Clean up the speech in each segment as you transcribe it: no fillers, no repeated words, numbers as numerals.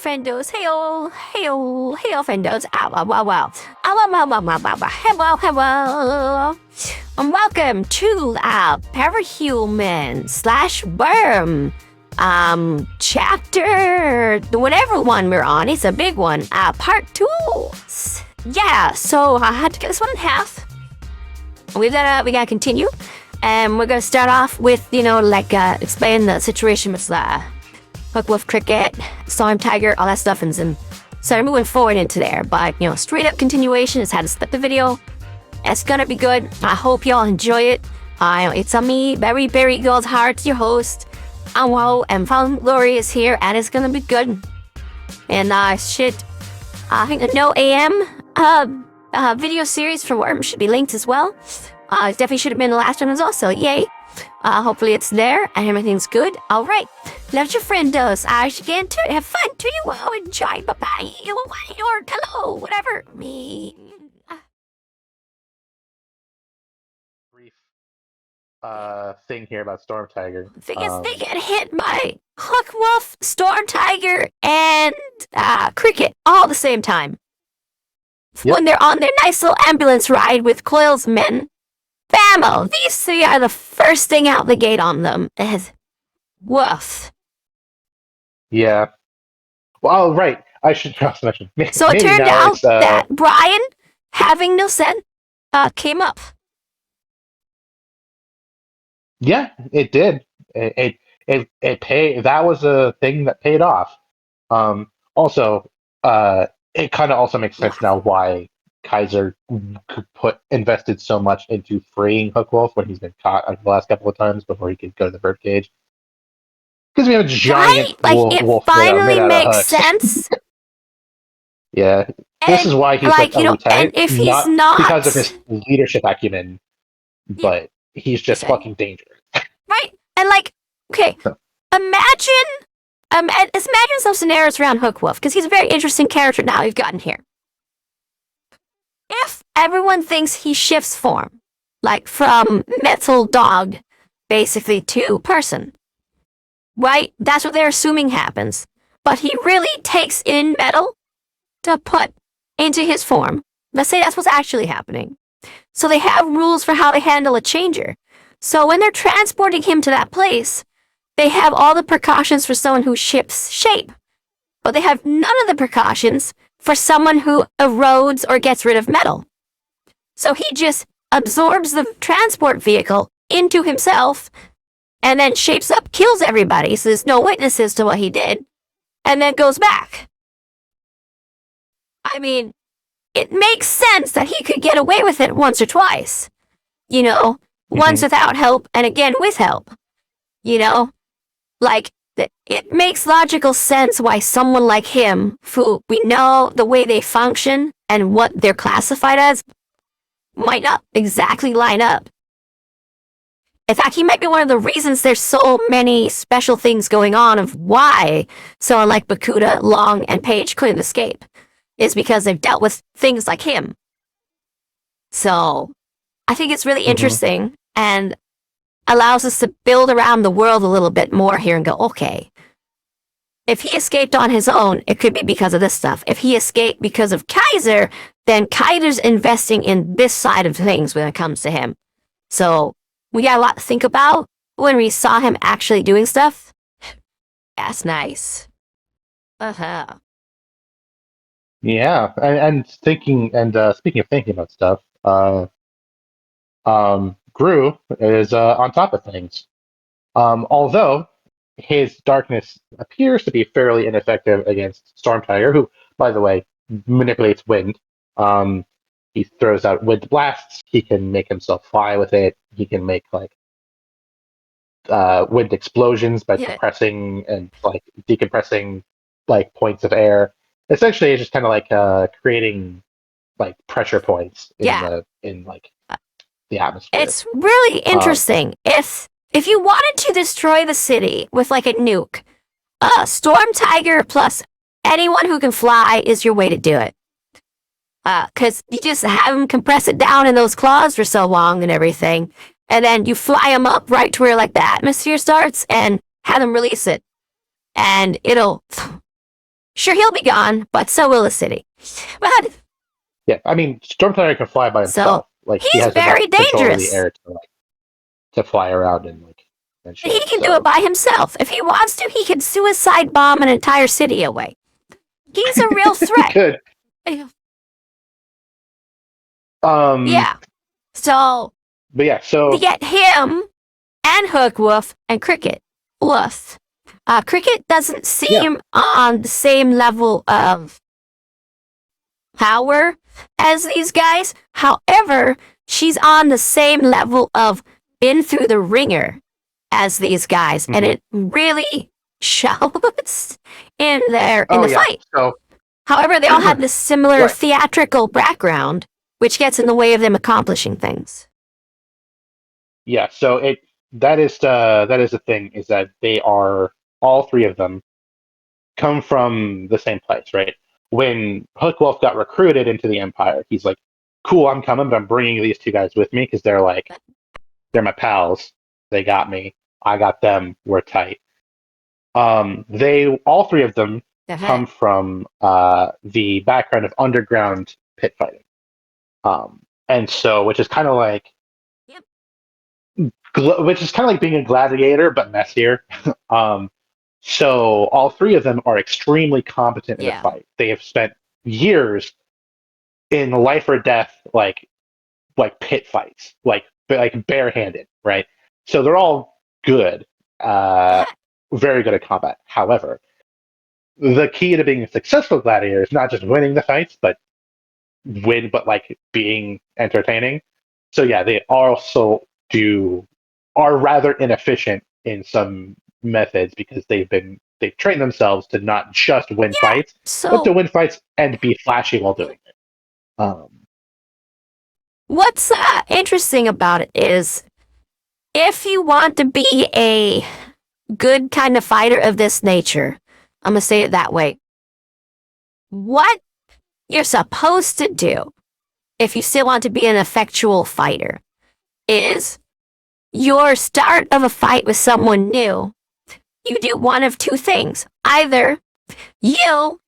Friendos, Heyo Friendos, wow. Hello. And welcome to Parahumans /Worm, chapter, whatever one we're on, it's a big one, part 2. Yeah, so I had to get this one in half. We gotta continue, and we're gonna start off with, explain the situation with Hook Wolf Cricket, Storm Tiger, all that stuff, and then start moving forward into there. But, straight up continuation is how to split the video. It's gonna be good. I hope y'all enjoy it. It's on me, Berry Girls Hearts, your host. And FallenFromGlory is here, and it's gonna be good. And, I think the No AM, video series for Worm should be linked as well. It definitely should have been the last one as also, yay. Hopefully it's there and everything's good. Alright, love your friendos. I should get into it. Have fun. Do you all enjoy? Bye-bye. Or hello, whatever. Me. Brief thing here about Storm Tiger. Thing is, they get hit by Hook Wolf, Storm Tiger, and Cricket all at the same time. Yep. When they're on their nice little ambulance ride with Coil's men. Bammo! These three are the first thing out the gate on them. Woof. Yeah. Well, right. I should also mention. So it turned out that Brian, having no scent, came up. Yeah, it did. It paid. That was a thing that paid off. Also, it kind of also makes sense now why Kaiser invested so much into freeing Hook Wolf when he's been caught the last couple of times before he could go to the birdcage. Because we have a giant wolf. It finally makes sense. Yeah, this is why he's a lieutenant. And if he's not because of his leadership acumen, but he's just fucking dangerous. Right, and okay, imagine some scenarios around Hook Wolf, because he's a very interesting character now we've gotten here. If everyone thinks he shifts form, like from metal dog, basically, to person, right? That's what they're assuming happens. But he really takes in metal to put into his form. Let's say that's what's actually happening. So they have rules for how they handle a changer. So when they're transporting him to that place, they have all the precautions for someone who shifts shape. But they have none of the precautions for someone who erodes or gets rid of metal. So he just absorbs the transport vehicle into himself and then shapes up, kills everybody, so there's no witnesses to what he did, and then goes back. I mean, it makes sense that he could get away with it once or twice. Once without help and again with help. It makes logical sense why someone like him, who we know the way they function and what they're classified as, might not exactly line up. In fact, he might be one of the reasons there's so many special things going on of why someone like Bakuda, Long, and Page couldn't escape, is because they've dealt with things like him. So, I think it's really interesting and allows us to build around the world a little bit more here and go, okay, if he escaped on his own, it could be because of this stuff. If he escaped because of Kaiser, then Kaiser's investing in this side of things when it comes to him. So we got a lot to think about when we saw him actually doing stuff. That's nice. Yeah, and speaking of thinking about stuff, Gru is on top of things. Although his darkness appears to be fairly ineffective against Storm Tiger, who, by the way, manipulates wind. He throws out wind blasts. He can make himself fly with it. He can make wind explosions by compressing and decompressing points of air. Essentially, it's just kind of creating pressure points in the atmosphere. It's really interesting. If you wanted to destroy the city with a nuke, Storm Tiger plus anyone who can fly is your way to do it. Because you just have them compress it down in those claws for so long and everything, and then you fly them up right to where the atmosphere starts and have them release it, and it'll Sure, he'll be gone, but so will the city. But Yeah, I mean, Stormcloud can fly by himself. Like he he's has enough very control of the dangerous. air to fly around and He shit. can do So it by himself. If he wants to, he can suicide bomb an entire city away. He's a real he threat. could. Yeah. So But yeah, to so get him and Hook Wolf and Cricket. Wolf. Cricket doesn't seem on the same level of power as these guys. However, she's on the same level of been through the ringer as these guys, and it really shows in the fight. So However, they all have this similar Right. theatrical background, which gets in the way of them accomplishing things. yeah, so that is the thing, is that they are, all three of them come from the same place, right? When Hookwolf got recruited into the Empire, he's like, "Cool, I'm coming, but I'm bringing these two guys with me because they're my pals. They got me. I got them. We're tight." They all three of them come from the background of underground pit fighting, and so which is kind of like being a gladiator but messier. So all three of them are extremely competent in a fight. They have spent years in life or death, like pit fights, like barehanded, right? So they're all good, very good at combat. However, the key to being a successful gladiator is not just winning the fights, but like being entertaining. So yeah, they also are rather inefficient in some methods because they've trained themselves to not just win fights, but to win fights and be flashy while doing it. What's interesting about it is if you want to be a good kind of fighter of this nature, I'm going to say it that way, what you're supposed to do if you still want to be an effectual fighter is your start of a fight with someone new, you do one of two things. Either you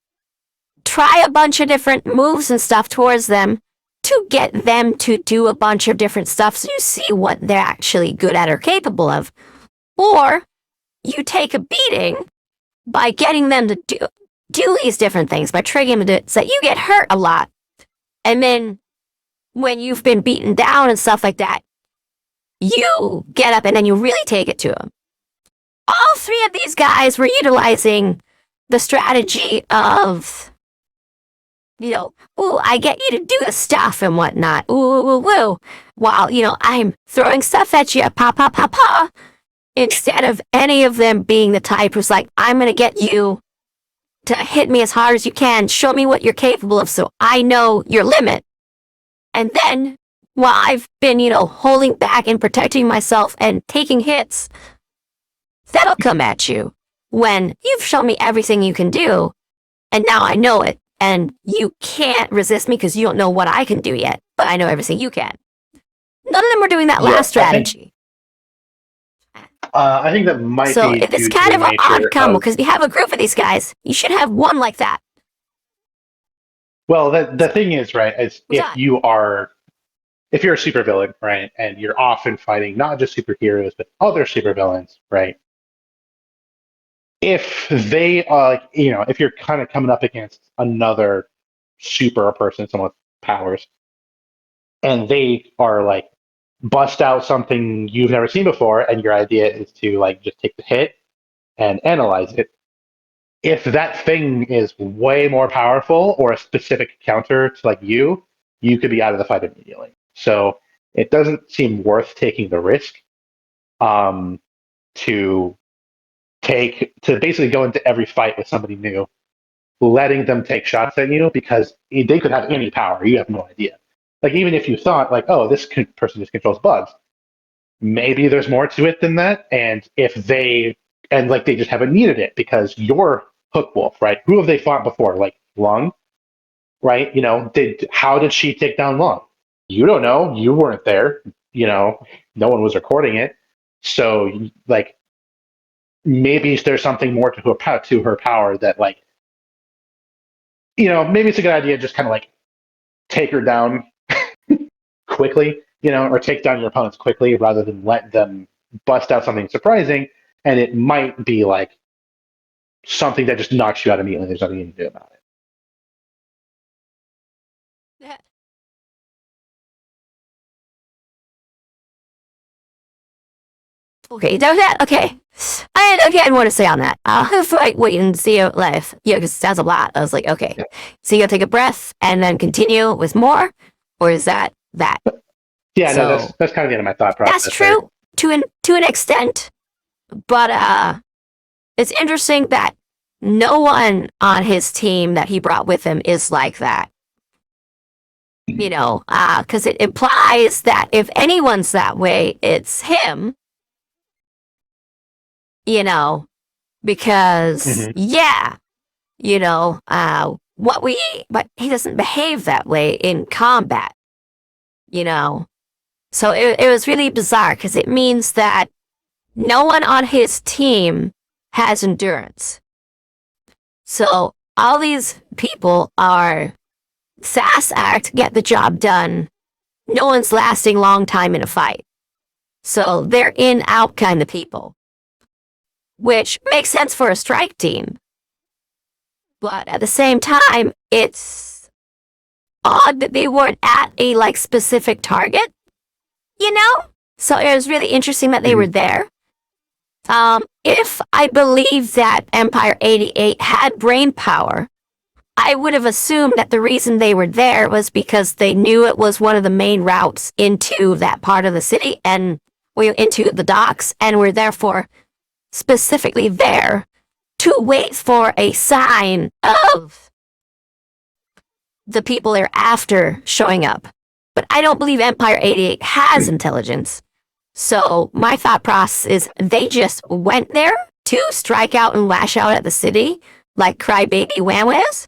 try a bunch of different moves and stuff towards them to get them to do a bunch of different stuff so you see what they're actually good at or capable of, or you take a beating by getting them to do these different things, by triggering them to do it so that you get hurt a lot. And then when you've been beaten down and stuff like that, you get up and then you really take it to them. All three of these guys were utilizing the strategy of, ooh, I get you to do the stuff and whatnot. Ooh. While, I'm throwing stuff at you, pa. Instead of any of them being the type who's like, I'm going to get you to hit me as hard as you can. Show me what you're capable of so I know your limit. And then, while I've been, holding back and protecting myself and taking hits, that'll come at you when you've shown me everything you can do, and now I know it, and you can't resist me because you don't know what I can do yet, but I know everything you can. None of them were doing that last strategy. I think that might be. So it's kind of an odd combo because if you have a group of these guys, you should have one like that. Well, the thing is, right, is if you're a supervillain, right, and you're often fighting not just superheroes but other supervillains, right? If they are, if you're kind of coming up against another super person, someone with powers, and they are like bust out something you've never seen before, and your idea is to like just take the hit and analyze it. If that thing is way more powerful or a specific counter to like you could be out of the fight immediately. So it doesn't seem worth taking the risk to basically go into every fight with somebody new, letting them take shots at you because they could have any power. You have no idea. Like even if you thought like, oh, this person just controls bugs, maybe there's more to it than that. And if they just haven't needed it because you're Hook Wolf, right? Who have they fought before? Like Lung, right? How did she take down Lung? You don't know. You weren't there. No one was recording it. So like maybe there's something more to her power that like maybe it's a good idea to just kind of like take her down quickly, or take down your opponents quickly rather than let them bust out something surprising, and it might be like something that just knocks you out immediately. There's nothing you can do about it. Yeah. Okay, that okay. I again want to say on that. I'll have to wait and see your life. Yeah, because that's a lot. I was like, okay, so you gotta take a breath and then continue with more, or is that that? Yeah, no, So that's kind of the end of my thought process. that's true to an extent, but it's interesting that no one on his team that he brought with him is like that. Because it implies that if anyone's that way, it's him. Because Mm-hmm. yeah, but he doesn't behave that way in combat. So it was really bizarre because it means that no one on his team has endurance. So all these people are sass act, get the job done. No one's lasting long time in a fight. So they're in out kind of people, which makes sense for a strike team. But at the same time, it's odd that they weren't at a like specific target, So it was really interesting that they were there. If I believe that Empire 88 had brain power, I would have assumed that the reason they were there was because they knew it was one of the main routes into that part of the city and into the docks, and were therefore specifically there to wait for a sign of the people they're after showing up. But I don't believe Empire 88 has intelligence. So my thought process is they just went there to strike out and lash out at the city like Crybaby Whamwaz,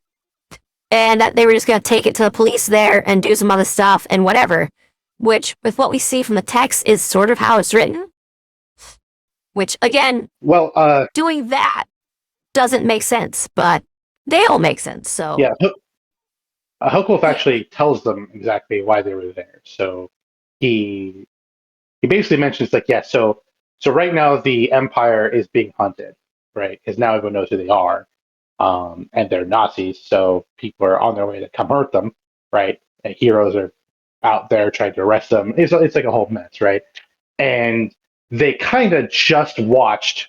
and that they were just going to take it to the police there and do some other stuff and whatever, which, with what we see from the text, is sort of how it's written. Which, again, doing that doesn't make sense, but they all make sense, so... Yeah, Hookwolf actually tells them exactly why they were there. So he basically mentions, like, yeah, so right now the Empire is being hunted, right? Because now everyone knows who they are. And they're Nazis, so people are on their way to come hurt them, right? And heroes are out there trying to arrest them. It's like a whole mess, right? And they kind of just watched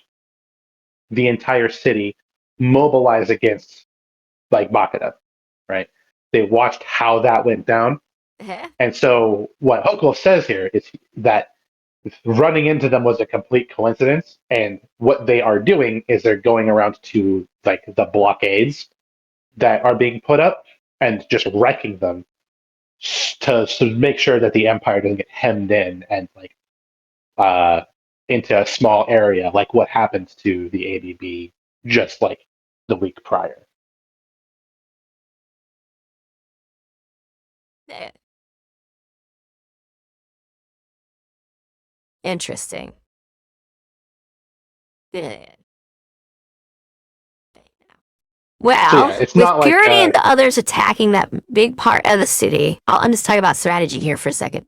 the entire city mobilize against, like, Bakata, right? They watched how that went down. And so what Hookwolf says here is that running into them was a complete coincidence, and what they are doing is they're going around to like the blockades that are being put up and just wrecking them to make sure that the Empire doesn't get hemmed in and like into a small area, like what happens to the ABB just like the week prior. Interesting. Well, So, yeah, it's with not Purity like, and the others attacking that big part of the city, I'm just talking about strategy here for a second.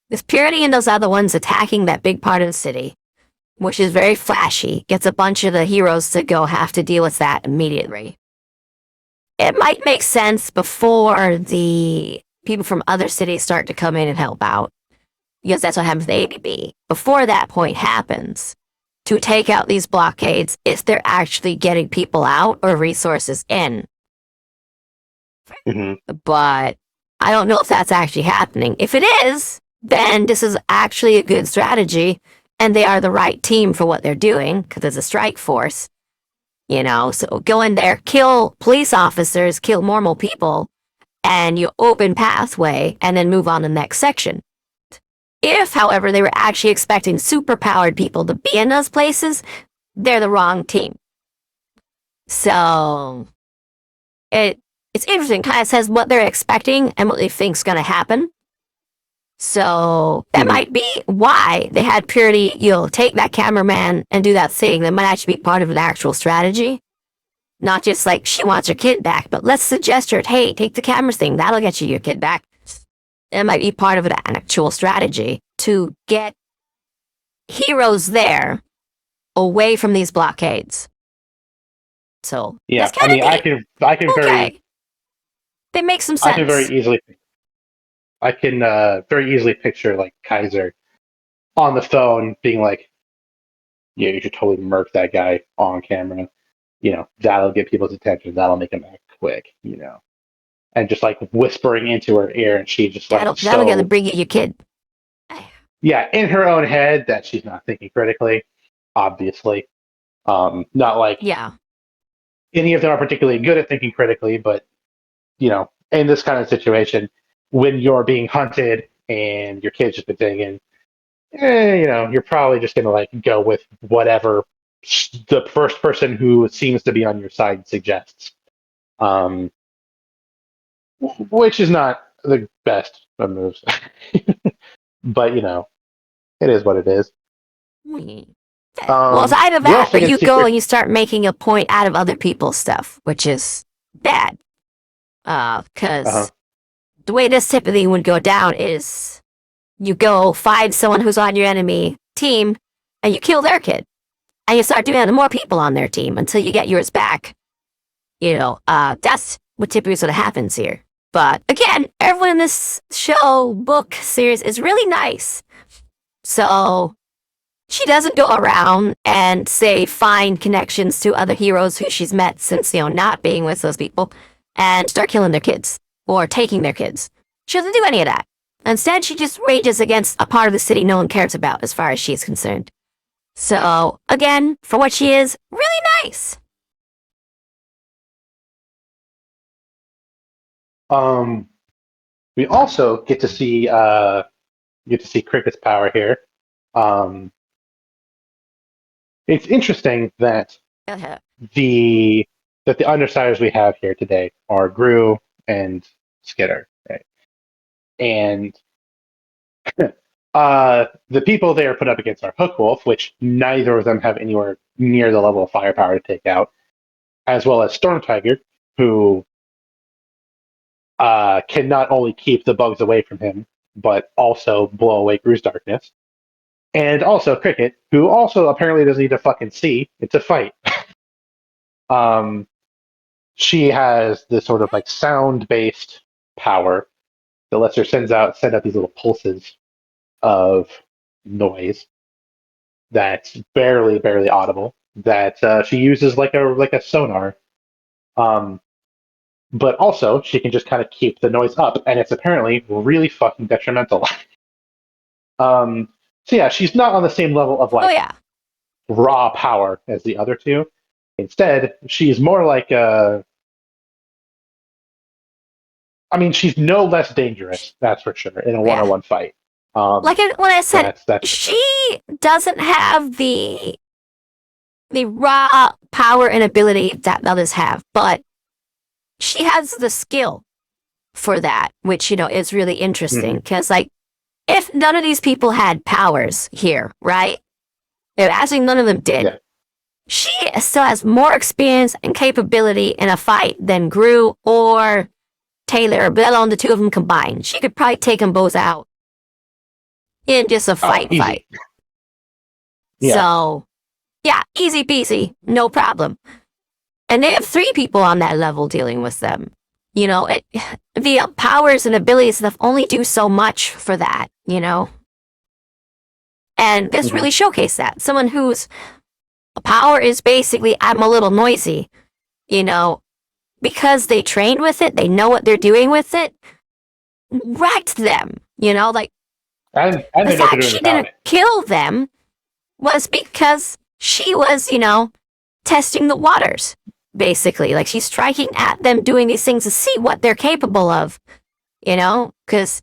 With Purity and those other ones attacking that big part of the city, which is very flashy, gets a bunch of the heroes to go have to deal with that immediately. It might make sense before the people from other cities start to come in and help out, because that's what happens with ABB. Before that point happens, to take out these blockades if they're actually getting people out or resources in. mm-hmm. But I don't know if that's actually happening. If it is, then this is actually a good strategy, and they are the right team for what they're doing, because it's a strike force. So go in there, kill police officers, kill normal people, and you open pathway, and then move on to the next section. If, however, they were actually expecting superpowered people to be in those places, they're the wrong team. So it's interesting. Kind of says what they're expecting and what they think's going to happen. So that might be why they had Purity, take that cameraman and do that thing. That might actually be part of an actual strategy. Not just like she wants her kid back, but let's suggest her, hey, take the cameras thing. That'll get you your kid back. It might be part of an actual strategy to get heroes there away from these blockades. So Yeah, that's I kind mean, of neat. I can Okay. They make some I can sense. very easily picture like Kaiser on the phone being like, yeah, you should totally murk that guy on camera. That'll get people's attention. That'll make them act quick. And just like whispering into her ear, and she just like That'll get to so bring you your kid. yeah, in her own head that she's not thinking critically, obviously. Not like Yeah. any of them are particularly good at thinking critically, but in this kind of situation, when you're being hunted and your kid's just been taken, you're probably just gonna like go with whatever the first person who seems to be on your side suggests. Um, which is not the best of moves, but it is what it is. Well, it's either We that also or get you go secret. and you start making a point out of other people's stuff, which is bad. Uh-huh. Because the way this typically would go down is you go find someone who's on your enemy team and you kill their kid. And you start doing that to more people on their team until you get yours back. That's what typically sort of happens here. But again, everyone in this show, book, series is really nice. So she doesn't go around and say find connections to other heroes who she's met since, not being with those people and start killing their kids or taking their kids. She doesn't do any of that. Instead, she just rages against a part of the city no one cares about as far as she's concerned. So, again, for what she is, really nice. We also get to see Cricket's power here. Um, it's interesting that Uh-huh. the undersiders we have here today are Gru and Skitter, right? And the people they are put up against are Hookwolf, which neither of them have anywhere near the level of firepower to take out, as well as Storm Tiger, who can not only keep the bugs away from him, but also blow away Gru's darkness. And also Cricket, who also apparently doesn't need to fucking see. It's a fight. Um, she has this sort of like sound-based power that lets her send out these little pulses of noise that's barely audible. That she uses like a sonar. Um, but also she can just kind of keep the noise up, and it's apparently really fucking detrimental. um, so yeah, she's not on the same level of Oh, like yeah. raw power as the other two. Instead, she's more like she's no less dangerous, that's for sure, in a Yeah. one-on-one fight. When I said, That's she doesn't have the raw power and ability that others have, but she has the skill for that, which, is really interesting. mhm. Because, like, if none of these people had powers here, right? If actually none of them did, Yeah. she still has more experience and capability in a fight than Gru or Taylor, let alone the two of them combined. She could probably take them both out in just a Oh, fight. easy. Yeah. So, yeah, easy peasy, no problem. And they have 3 people on that level dealing with them. The powers and abilities that only do so much for that, And this Mhm. really showcased that. Someone whose power is basically, I'm a little noisy, because they trained with it, they know what they're doing with it, wrecked them, like And the they know what they're fact doing she without didn't it. kill them was because she was, testing the waters, basically. Like she's striking at them, doing these things to see what they're capable of, because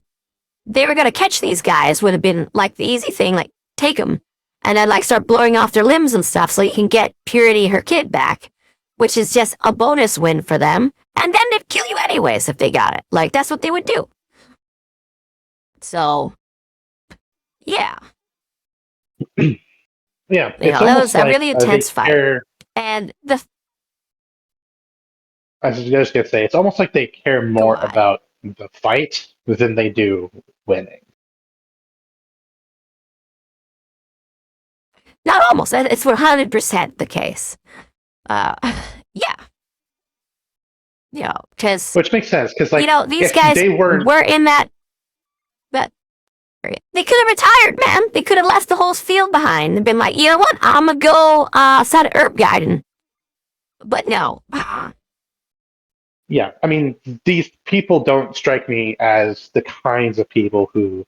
they were going to catch these guys would have been like the easy thing, like take them and then like start blowing off their limbs and stuff so you can get Purity, her kid, back, which is just a bonus win for them. And then they'd kill you anyways if they got it. Like that's what they would do. So, yeah. Yeah, it's That was almost a like really intense fight. they're And the I was just gonna say it's almost like they care Go more on. about the fight than they do winning. Not almost. It's 100% the case. Uh, yeah. Because Which makes sense because like these if guys they weren't, were in that area. They could have retired, man. They could have left the whole field behind and been like, you know what? I'm gonna go start herb guiding. But no. yeah, I mean these people don't strike me as the kinds of people who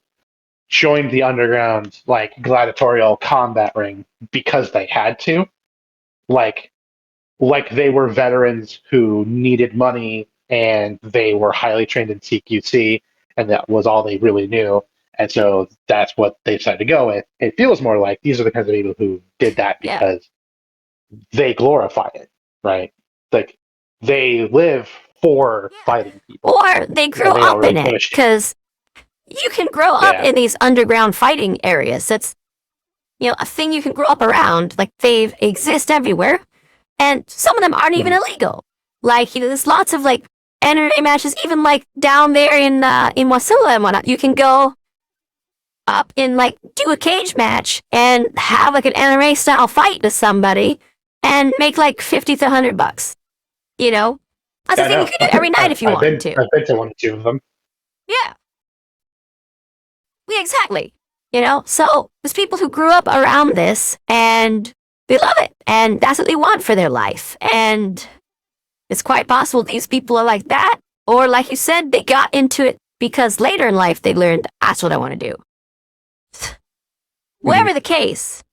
joined the underground like gladiatorial combat ring because they had to. Like like they were veterans who needed money and they were highly trained in CQC and that was all they really knew. And so that's what they decided to go with. It feels more like these are the kinds of people who did that Yeah. because they glorify it, right? Like they live for Yeah. fighting people Or they grew and they don't up really in give it. a shit. Because you can grow up Yeah. in these underground fighting areas. That's, a thing you can grow up around. Like, they exist everywhere. And some of them aren't even Mhm. illegal. Like, there's lots of, like, MMA matches, even, like, down there in Wasilla and whatnot. You can go up and, like, do a cage match and have, like, an MMA-style fight with somebody and make, like, 50 to $100. You know? That's Yeah, a I thing you know. could do every night if you wanted to. I've been to one or two of them. Yeah. Yeah, exactly. So there's people who grew up around this and they love it and that's what they want for their life. And it's quite possible these people are like that, or like you said, they got into it because later in life they learned that's what I want to do. Mhm. Whatever the case,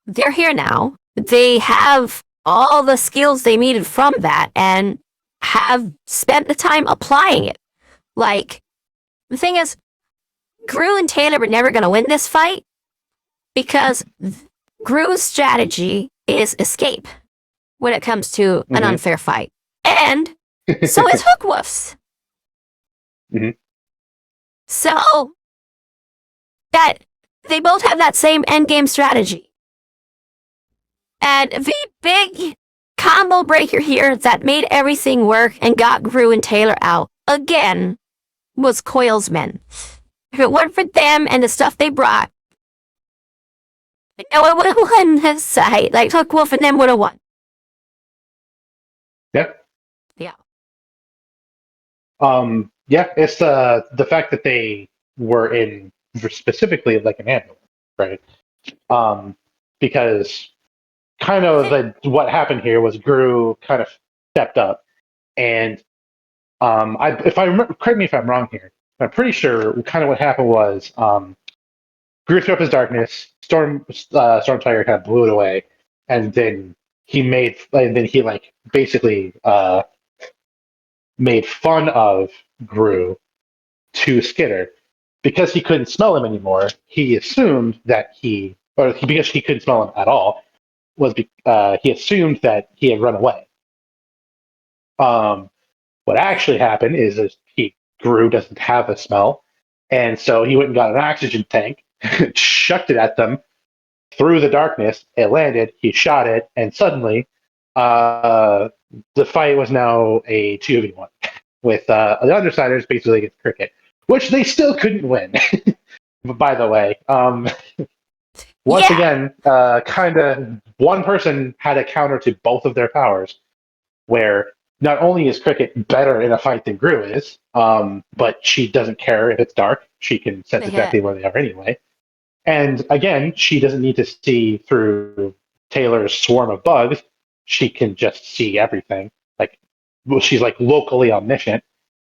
they're here now. They have all the skills they needed from that and have spent the time applying it. Like, the thing is, Gru and Taylor were never going to win this fight because Gru's strategy is escape when it comes to an Mhm. unfair fight. And so is Hookwoof's. Mhm. So that they both have that same endgame strategy. And the big combo breaker here that made everything work and got Gru and Taylor out again was Coil's men. If it weren't for them and the stuff they brought, no one would have won this side. Like, Hookwolf and them would have won. Yep. Yeah. Yeah, it's the fact that they were in specifically like an ambulance, right? Um, because kind of what happened here was Gru kind of stepped up, and if I remember, correct me if I'm wrong here, but I'm pretty sure kind of what happened was Gru threw up his darkness, Storm Tiger kind of blew it away, and then he like basically made fun of Gru to Skitter. Because he couldn't smell him anymore, he assumed because he couldn't smell him at all, he assumed that he had run away. Um, what actually happened is Gru doesn't have a smell, and so he went and got an oxygen tank, chucked it at them through the darkness. It landed. He shot it, and suddenly, uh, the fight was now a 2v1 with the Undersiders basically against Cricket, which they still couldn't win. By the way, once Yeah. again, kind of one person had a counter to both of their powers, where not only is Cricket better in a fight than Gru is, but she doesn't care if it's dark. She can sense Yeah. exactly where they are anyway. And again, she doesn't need to see through Taylor's swarm of bugs. She can just see everything. She's like locally omniscient,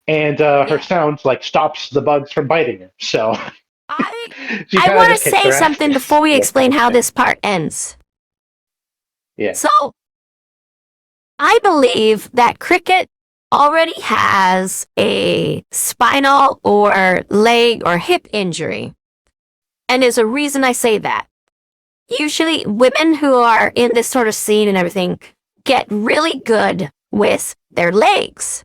and her Yeah. sound like stops the bugs from biting her. So I she I kind of want to just kicks say their ass. something before we That kind explain of how thing. this part ends. Yeah. So, I believe that Cricket already has a spinal or leg or hip injury. And there's a reason I say that. Usually, women who are in this sort of scene and everything get really good with their legs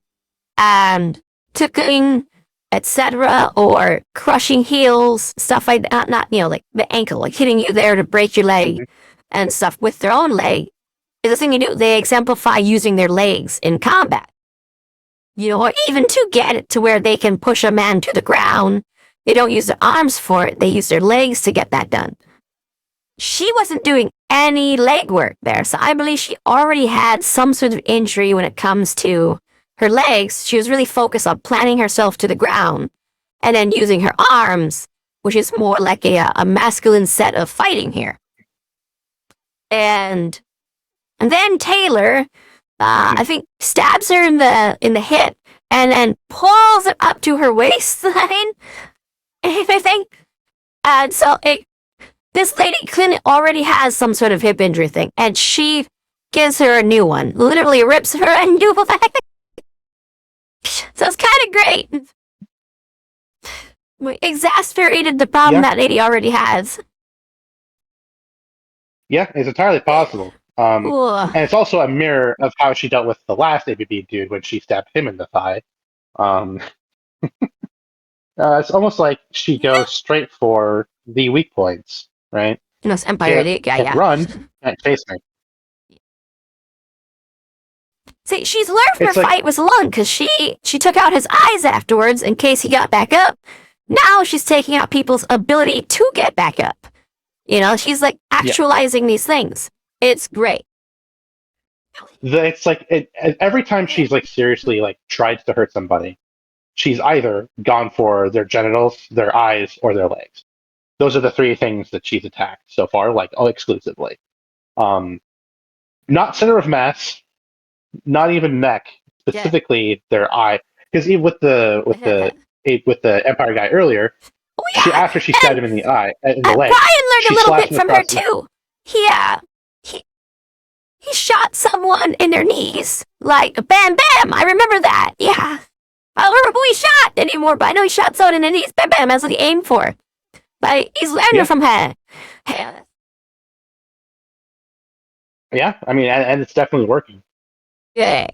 and kicking, etc., or crushing heels, stuff like that. Not, like the ankle, like hitting you there to break your leg Mhm. and stuff with their own leg. is the thing you do. They exemplify using their legs in combat. Or even to get it to where they can push a man to the ground. They don't use their arms for it. They use their legs to get that done. She wasn't doing any leg work there, so I believe she already had some sort of injury when it comes to her legs. She was really focused on planting herself to the ground and then using her arms, which is more like a masculine set of fighting here. And then Taylor, I think, stabs her in the hip and then pulls it up to her waistline, I think. And so this lady clearly already has some sort of hip injury thing, and she gives her a new one. Literally rips her a new leg. So it's kind of great. We exasperated the problem that lady already has. Yeah, it's entirely possible. And it's also a mirror of how she dealt with the last ABB dude when she stabbed him in the thigh. It's almost like she goes straight for the weak points, right? No, Empire, can't run, can't chase me. See, she's learned her fight was Lung because she took out his eyes afterwards in case he got back up. Now she's taking out people's ability to get back up. She's like actualizing these things. It's great. It's like every time she's like seriously like tried to hurt somebody, she's either gone for their genitals, their eyes, or their legs. Those are the three things that she's attacked so far, like exclusively. Not center of mass, not even neck, specifically their eye. Because even with the Empire guy earlier, after she stabbed him in the eye, in the leg, Brian learned a little bit from her too. He shot someone in their knees, like bam bam. I remember that. Yeah. I don't remember who he shot anymore, but I know he shot someone in the knees. Bam bam. That's what he aimed for. But he's learning from her. Yeah, I mean, and it's definitely working. Yeah.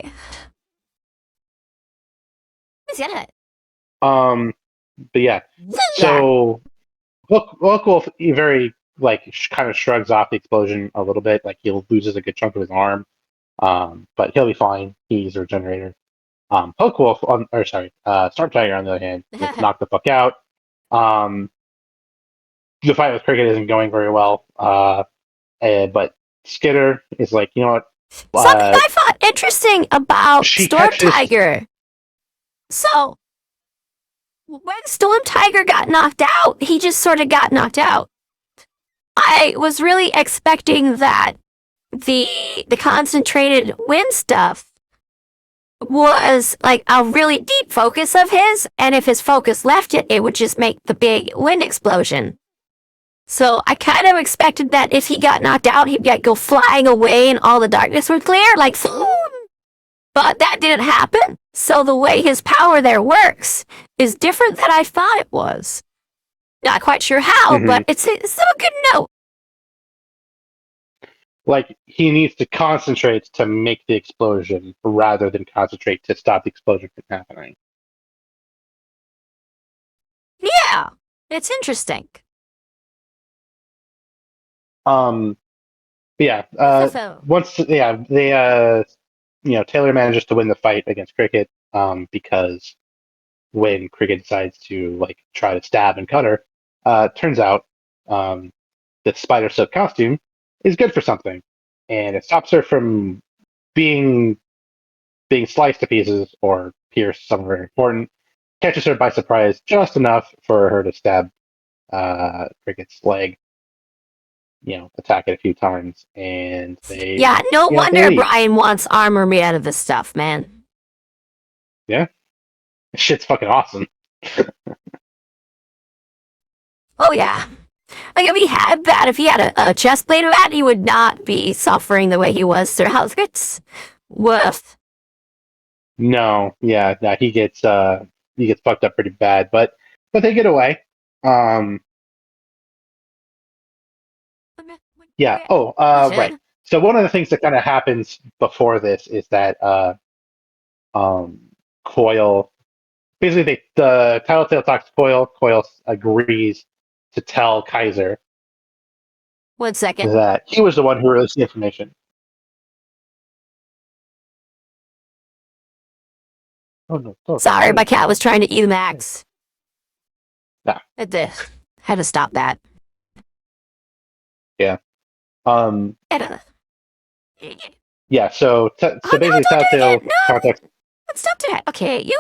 But yeah. So Hook will very kind of shrugs off the explosion a little bit. Like he loses a good chunk of his arm, but he'll be fine. He's a regenerator. Storm Tiger on the other hand gets knocked the fuck out. The fight with Cricket isn't going very well. But Skitter is like, you know what? Something I thought interesting about Storm Tiger. So when Storm Tiger got knocked out, he just sort of got knocked out. I was really expecting that the concentrated wind stuff was like a really deep focus of his, and if his focus left it, it would just make the big wind explosion. So I kind of expected that if he got knocked out, he'd go flying away and all the darkness would clear, like boom. But that didn't happen. So the way his power there works is different than I thought it was. Not quite sure how, but it's still a good note. Like, he needs to concentrate to make the explosion rather than concentrate to stop the explosion from happening. Yeah, it's interesting. Once Taylor manages to win the fight against Cricket, because when Cricket decides to try to stab and cut her, turns out the spider silk costume is good for something, and it stops her from being sliced to pieces or pierced somewhere important. Catches her by surprise just enough for her to stab Cricket's leg. Attack it a few times, and they. Yeah, no wonder Brian wants armor made out of this stuff, man. Yeah, this shit's fucking awesome. Oh yeah, if he had that, if he had a chest plate of that, he would not be suffering the way he was throughout it. Woof. No, he gets fucked up pretty bad, but they get away. Yeah. Right. So one of the things that kind of happens before this is that Coil, basically the Tattletale talks to Coil. Coil agrees to tell Kaiser. 1 second. That he was the one who released the information. Oh no, don't. Sorry, my cat was trying to eat Max. Nah. Had to stop that. Yeah. Um. Had Yeah. So Oh, so no, basically, don't do it Telltale again. No, context. stop doing that. Okay, you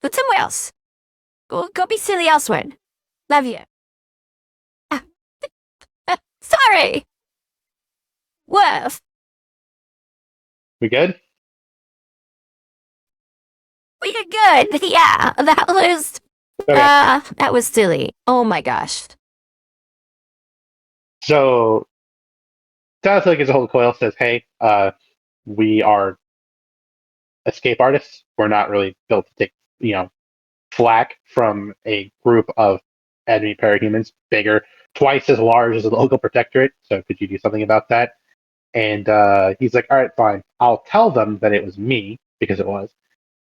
put somewhere else. Go be silly elsewhere. Love you. Ah, sorry. Woof. We good? Well, you're good. Yeah, Okay. that was silly. Oh my gosh. So Telltale gets a hold of Coil, says, "Hey, we are escape artists. We're not really built to take, flack from a group of enemy parahumans, bigger, twice as large as the local protectorate. So could you do something about that?" And he's like, "All right, fine. I'll tell them that it was me because it was.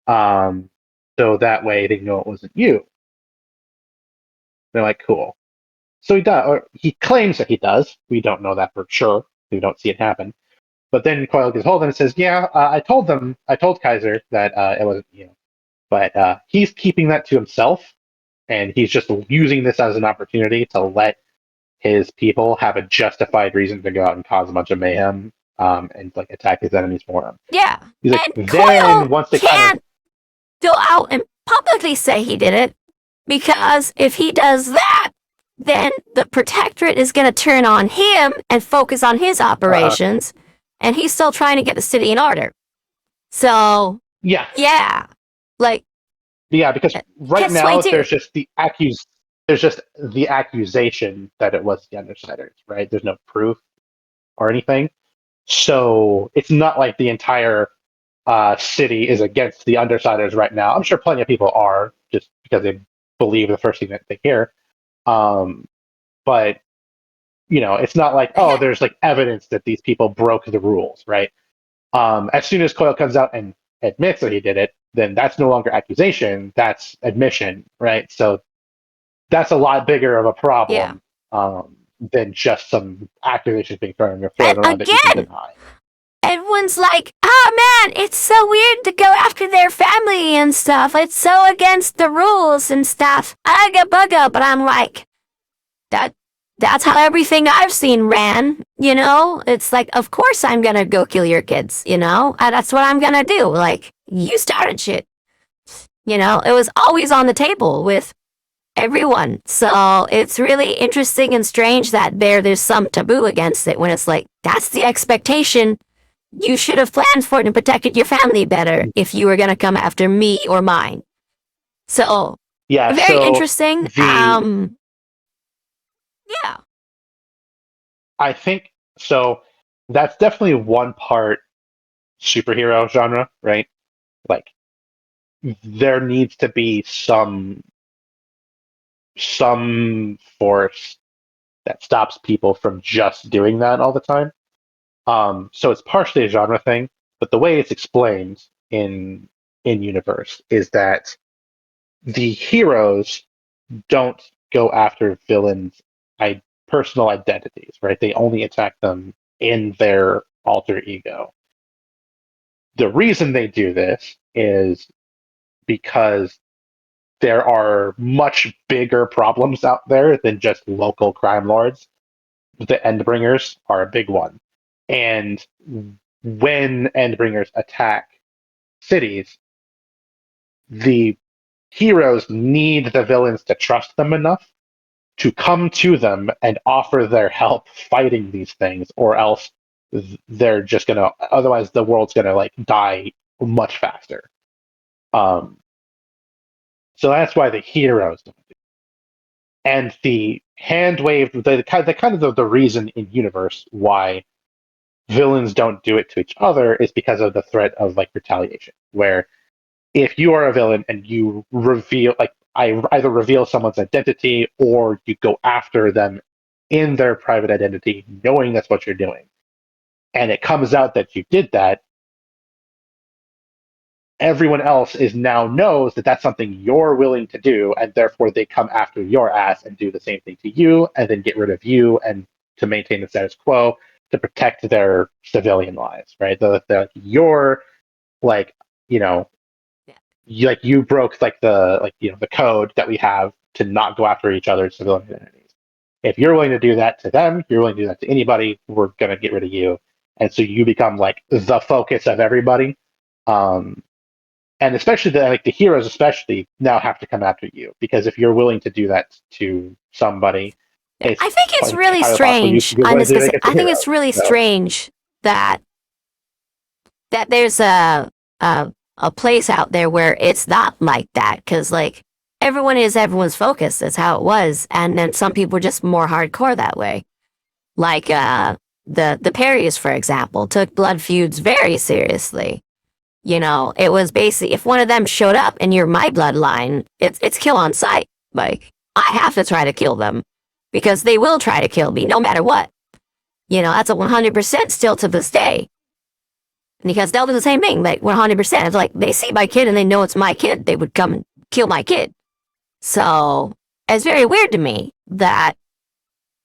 Um, so that way they know it wasn't you." They're like, "Cool." So he does, or he claims that he does. We don't know that for sure. We don't see it happen. But then Coyle gets hold of him and says, "Yeah, I told Kaiser that it wasn't you, but he's keeping that to himself, and he's just using this as an opportunity to let his people have a justified reason to go out and cause a bunch of mayhem, and like attack his enemies for him." Yeah. He's like, And then Coyle once they kind of, can't go out and publicly say he did it because if he does that, then the protectorate is going to turn on him and focus on his operations, and he's still trying to get the city in order. So, yeah, yeah, like yeah, because right catch now 22. there's just the accusation that it was the Undersiders, right? There's no proof or anything. So it's not like the entire city is against the Undersiders right now. I'm sure plenty of people are just because they believe the first thing that they hear. Um, but it's not like, oh, there's like evidence that these people broke the rules, right? As soon as Coyle comes out and admits that he did it, then that's no longer accusation, that's admission, right? So that's a lot bigger of a Yeah. problem than just some accusations being thrown And around that you can again, deny. everyone's like, oh man, it's so weird to go after their family and stuff. It's so against the rules and stuff. Ugga bugga. But I'm like, that that's how everything I've seen ran, It's like, of course I'm gonna go kill your kids, That's what I'm gonna do. Like, you started shit. It was always on the table with everyone. So it's really interesting and strange that there's some taboo against it when it's like, that's the expectation. You should have planned for it and protected your family better if you were gonna come after me or mine. So Yeah, very so interesting. the Yeah. I think so that's definitely one part superhero genre, right? Like there needs to be some force that stops people from just doing that all the time. So it's partially a genre thing, but the way it's explained in universe is that the heroes don't go after villains' personal identities, right? They only attack them in their alter ego. The reason they do this is because there are much bigger problems out there than just local crime lords. The Endbringers are a big one. And when Endbringers attack cities, the heroes need the villains to trust them enough to come to them and offer their help fighting these things, or else they're just gonna, otherwise the world's gonna like die much faster. Um, so that's why the heroes don't do it. And the hand wave, the reason in universe why villains don't do it to each other is because of the threat of like retaliation. Where if you are a villain and you reveal, like, I either reveal someone's identity or you go after them in their private identity, knowing that's what you're doing, and it comes out that you did that, everyone else is now knows that that's something you're willing to do, and therefore they come after your ass and do the same thing to you, and then get rid of you, and to maintain the status quo to protect their civilian lives, right? You're like, you know, you broke the code that we have to not go after each other's civilian identities. If you're willing to do that to them, you're willing to do that to anybody, we're gonna get rid of you. And so you become like the focus of everybody. Um, and especially the heroes especially now have to come after you, because if you're willing to do that to somebody, it's I think it's really entirely possible strange. you're I'm willing just to gonna make say, it the I think hero. it's really So, strange that there's a place out there where it's not like that, because like everyone is everyone's focus. That's how it was, and then some people are just more hardcore that way. Like the Perrys, for example, took blood feuds very seriously. You know, it was basically if one of them showed up and you're my bloodline, it's kill on sight. Like I have to try to kill them because they will try to kill me no matter what. You know, that's a 100% still to this day. Because they'll do the same thing, like 100%. It's like they see my kid and they know it's my kid, they would come and kill my kid. So it's very weird to me that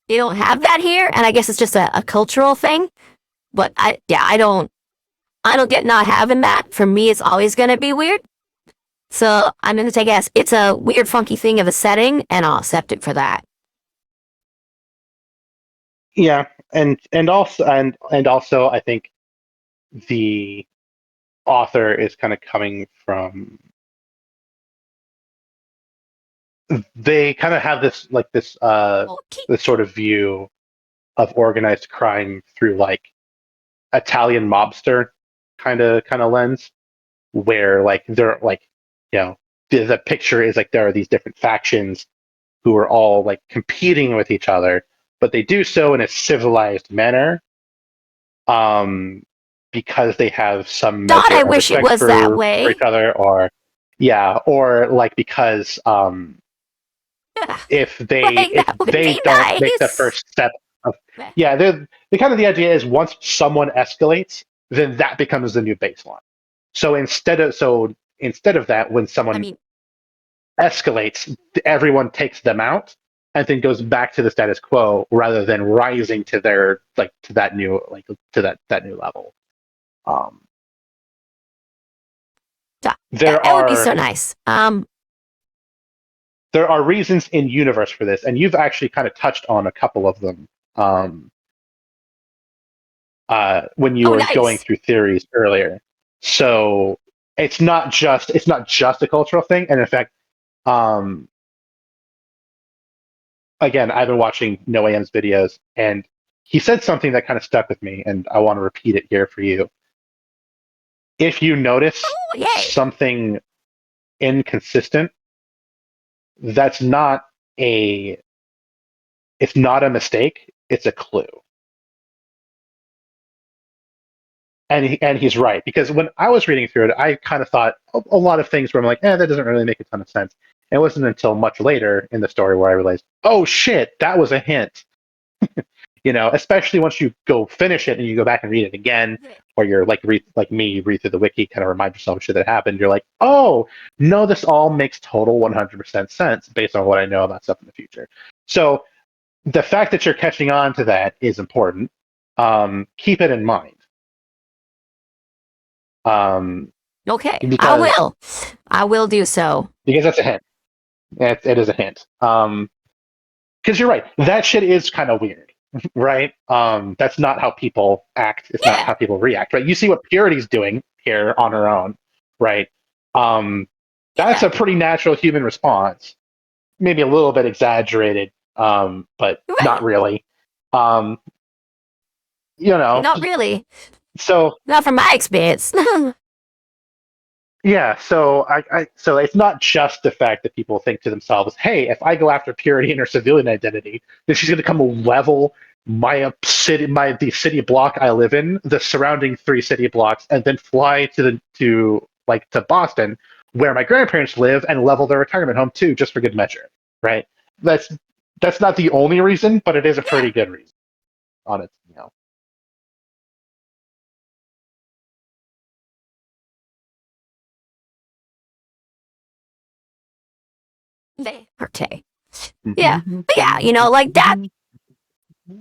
you don't have that here, and I guess it's just a cultural thing. But I don't get not having that. For me, it's always gonna be weird. So I'm gonna take as it's a weird, funky thing of a setting, and I'll accept it for that. yeah, and also I think the author is kind of coming from, they kind of have Okay. this sort of view of organized crime through like Italian mobster kind of lens, where like they're like, the picture is like there are these different factions who are all like competing with each other, but they do so in a civilized manner, um, because they have some God, measure I of wish it respect was that for way. each other, or yeah, or like because Yeah, if they like if that would they be don't make the nice. first step of, yeah, the kind of the idea is once someone escalates, then that becomes the new baseline. So instead of that, when I someone mean, escalates, everyone takes them out and then goes back to the status quo rather than rising to their like to that new like to that new level. Um, there that would be so are nice. there are reasons in universe for this, and you've actually kind of touched on a couple of them, um, when you Oh, were going nice. through theories earlier. So it's not just a cultural thing, and in fact, um, again, I've been watching Noam's videos, and he said something that kind of stuck with me, and I want to repeat it here for you. If you notice Oh, yay. something inconsistent, that's not a it's not a mistake, it's a clue. And he's right, because when I was reading through it, I kind of thought a lot of things where I'm like, that doesn't really make a ton of sense. And it wasn't until much later in the story where I realized, oh shit, that was a hint. Especially once you go finish it and you go back and read it again, or you're like me, you read through the wiki, kind of remind yourself of shit that happened. You're like, oh no, this all makes total 100% sense based on what I know about stuff in the future. So the fact that you're catching on to that is important. Keep it in mind. Um, Okay, I because will. I will do so. because that's a hint. It is a hint. Because you're right, that shit is kind of weird, right? That's not how people act. It's not Yeah. how people react, right? You see what Purity's doing here on her own, right? Um, that's Yeah. a pretty natural human response. Maybe a little bit exaggerated, but not Right. really. Um, you know, Not really. so Not from my experience. yeah, so it's not just the fact that people think to themselves, "Hey, if I go after Purity in her civilian identity, then she's going to come level the city block I live in, the surrounding 3 city blocks, and then fly to Boston, where my grandparents live, and level their retirement home too, just for good measure." Right? That's that's not the only reason, but it is a Yeah. pretty good reason on it. Okay. Yeah. But yeah, like that.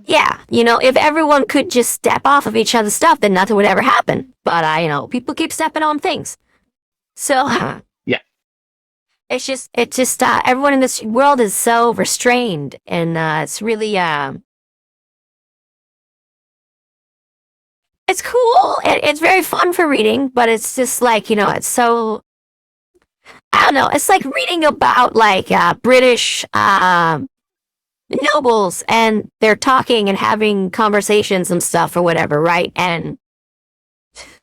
Yeah, if everyone could just step off of each other's stuff, then nothing would ever happen. But people keep stepping on things. So, Yeah. it's just everyone in this world is so restrained, and it's really it's cool. It's very fun for reading, but it's just like it's so I don't know. It's like reading about like British nobles, and they're talking and having conversations and stuff or whatever, right? And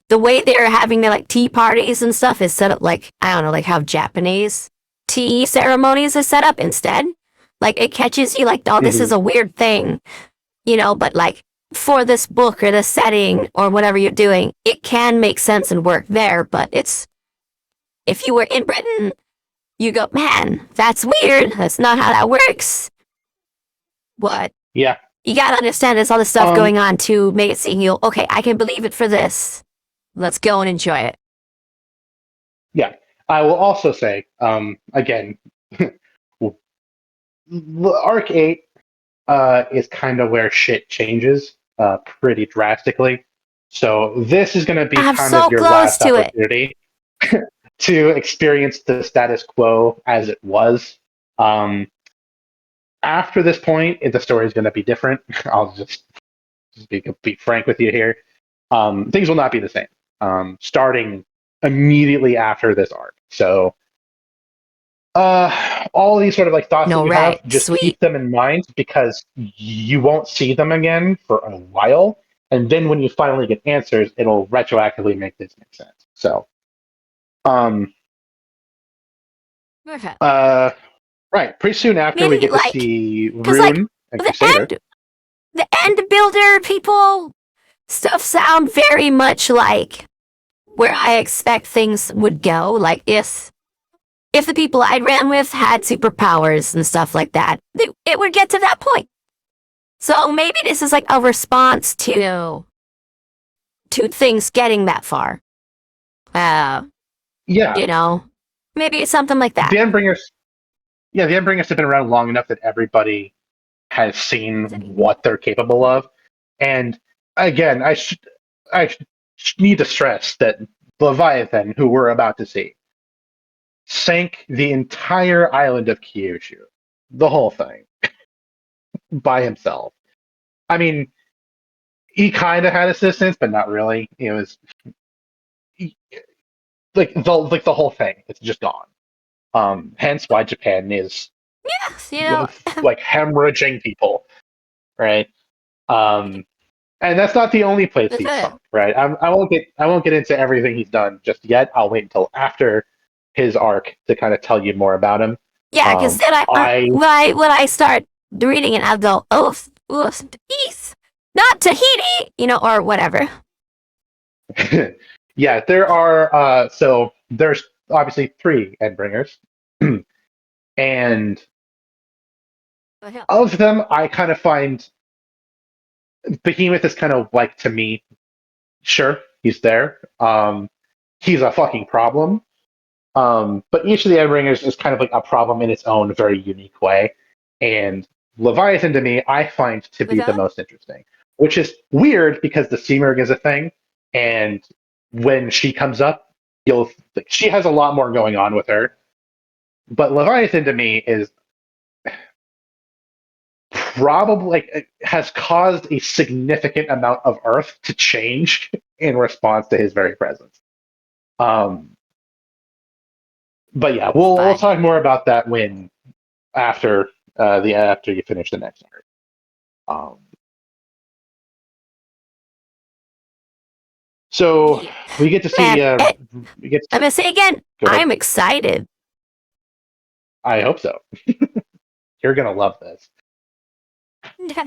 the way they're having their like tea parties and stuff is set up like I don't know, like how Japanese tea ceremonies are set up instead. Like it catches you like, oh, this Mhm. is a weird thing, but like for this book or this setting or whatever you're doing, it can make sense and work there. But it's if you were in Britain, you go, man, that's weird. That's not how that works. What? Yeah. You gotta understand there's all this stuff Um, going on to make it seem okay, I can believe it for this. Let's go and enjoy it. yeah. I will also say, again, Arc 8 is kind of where shit changes pretty drastically. So this is going to be I'm kind of so your close last to it. opportunity to experience the status quo as it was. Um, After this point, the story is going to be different. I'll just be frank with you here. Things will not be the same. Starting immediately after this arc. So all these sort of like thoughts that No, you have, right. just Sweet. keep them in mind because you won't see them again for a while. And then when you finally get answers, it'll retroactively make this make sense. So, um, Okay. right, pretty soon after we Maybe get to like, see because like Rune and the Crusader. end, the end builder people stuff sound very much like where I expect things would go. Like if the people I ran with had superpowers and stuff like that, it would get to that point. So maybe this is like a response to things getting that far. Uh, Yeah, you know, maybe it's something like that. the Endbringers. Yeah, the Endbringers have been around long enough that everybody has seen what they're capable of. And again, need to stress that Leviathan, who we're about to see, sank the entire island of Kyushu, the whole thing, by himself. I mean, he kind of had assistance, but not really. It was like the whole thing. It's just gone. Hence why Japan is Yes, you know. like hemorrhaging people, right? Um, and that's not the only place he's sunk, right? I won't get into everything he's done just yet. I'll wait until after his arc to kind of tell you more about him. Yeah, because then I when I start reading it, I'll go, oof, oof, peace, not Tahiti, or whatever. yeah, there are so there's obviously three Endbringers, and What the hell? of them, I kind of find Behemoth is kind of like to me, sure, he's there. He's a fucking problem. But each of the Endbringers is kind of like a problem in its own very unique way. And Leviathan to me, I find to What's be the that? most interesting, which is weird because the Seamerg is a thing, and when she comes up, she has a lot more going on with her. But Leviathan to me is probably like has caused a significant amount of Earth to change in response to his very presence. Um, but yeah, we'll Fine. talk more about that when after you finish the next arc. Um, so Yeah. we get to see Man, we get. I'm gonna say again, Go ahead. I'm excited. I hope so. You're gonna love this.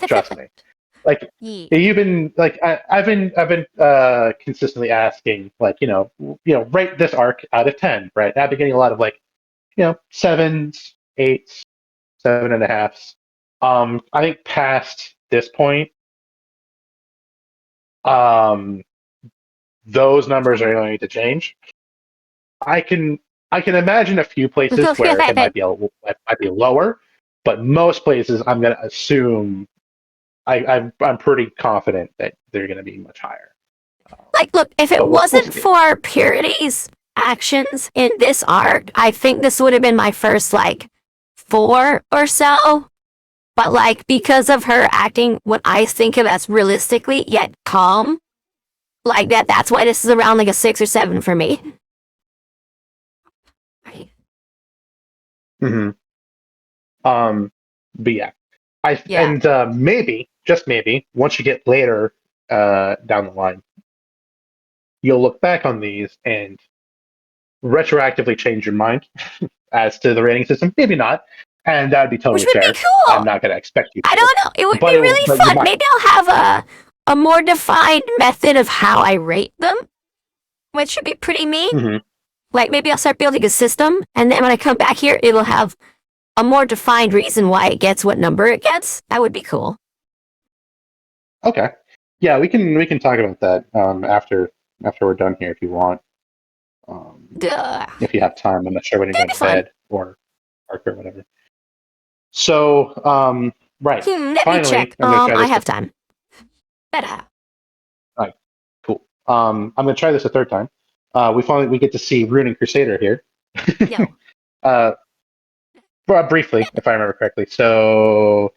Trust me. Like Yeah. you've been like I've been consistently asking like rate this arc out of 10, right? I've been getting a lot of like sevens, eights, 7.5s. I think past this point, um, those numbers are going to change. I can I can imagine a few places where it might be lower, but most places I'm going to assume I'm pretty confident that they're going to be much higher. Like, look, if it But we'll wasn't see. for purities, actions in this arc. I think this would have been my first, like, 4 or so. But, like, because of her acting what I think of as realistically yet calm, like that's why this is around, like, a 6 or 7 for me. Mm-hmm. But yeah, Yeah. and maybe, just maybe, once you get later down the line, you'll look back on these and retroactively change your mind as to the rating system. Maybe not, and that would be Which totally would be fair. I'm cool. not going to expect you I to, don't know. It would be really but you fun. might. Maybe I'll have a more defined method of how I rate them, which should be pretty neat. Mm-hmm. Like, maybe I'll start building a system, and then when I come back here, it'll have a more defined reason why it gets what number it gets. That would be cool. Okay. Yeah, we can talk about that after we're done here if you want. Duh. If you have time, I'm not sure when you're That'd going be to fun. bed or work or whatever. So, right. Let me Finally, check. I'm going to try I this. have time. Better. All right, cool. I'm going to try this a third time. We get to see Runing Crusader here. No. Briefly, if I remember correctly. So,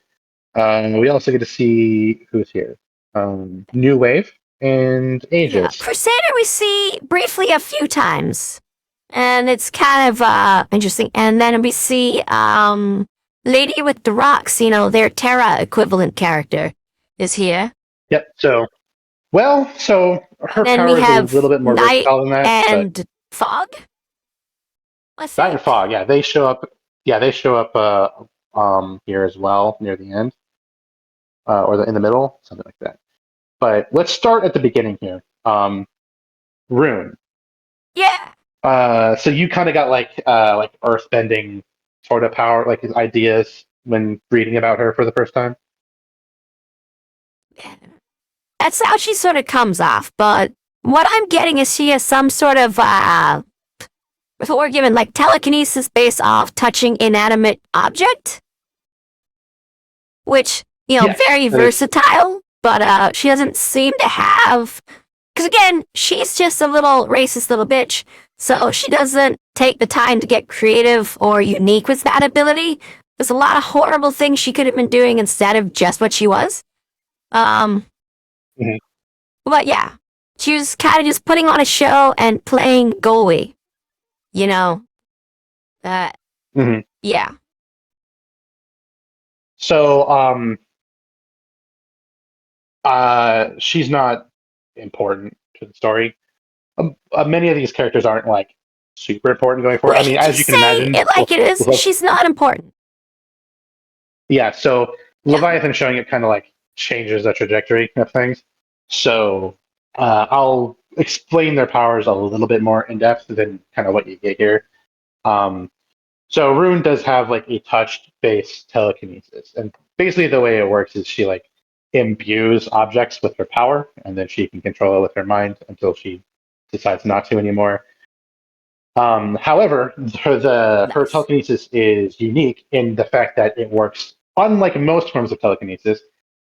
we also get to see who's here. New Wave and Yeah. Aegis. Crusader we see briefly a few times. And it's kind of interesting. And then we see Lady with the Rocks, their Terra equivalent character is here. Yep. So And her then we power is a have little bit more Night versatile than that, but and Fog. I Night think. and Fog, yeah, they show up. Yeah, they show up here as well near the end, in the middle, something like that. But let's start at the beginning here. Rune. Yeah. So you kind of got like earthbending sort of power, like ideas when reading about her for the first time. That's how she sort of comes off. But what I'm getting is she has some sort of if it were given like telekinesis based off touching inanimate object, which Yes, very that is. versatile. But she doesn't seem to have, because again, she's just a little racist little bitch. So she doesn't take the time to get creative or unique with that ability. There's a lot of horrible things she could have been doing instead of just what she was. Mhm. But yeah, she was kind of just putting on a show and playing goalie. You know, Mhm. yeah. So she's not important to the story. Many of these characters aren't like super important going forward. I Wait, mean, you as you can say imagine, it like it is? She's not important. yeah. So Yeah. Leviathan showing it kind of like changes the trajectory of things. So I'll explain their powers a little bit more in depth than kind of what you get here. Um, so Rune does have like a touch-based telekinesis, and basically the way it works is she like imbues objects with her power, and then she can control it with her mind until she decides not to anymore. However, her Nice. telekinesis is unique in the fact that it works, unlike most forms of telekinesis,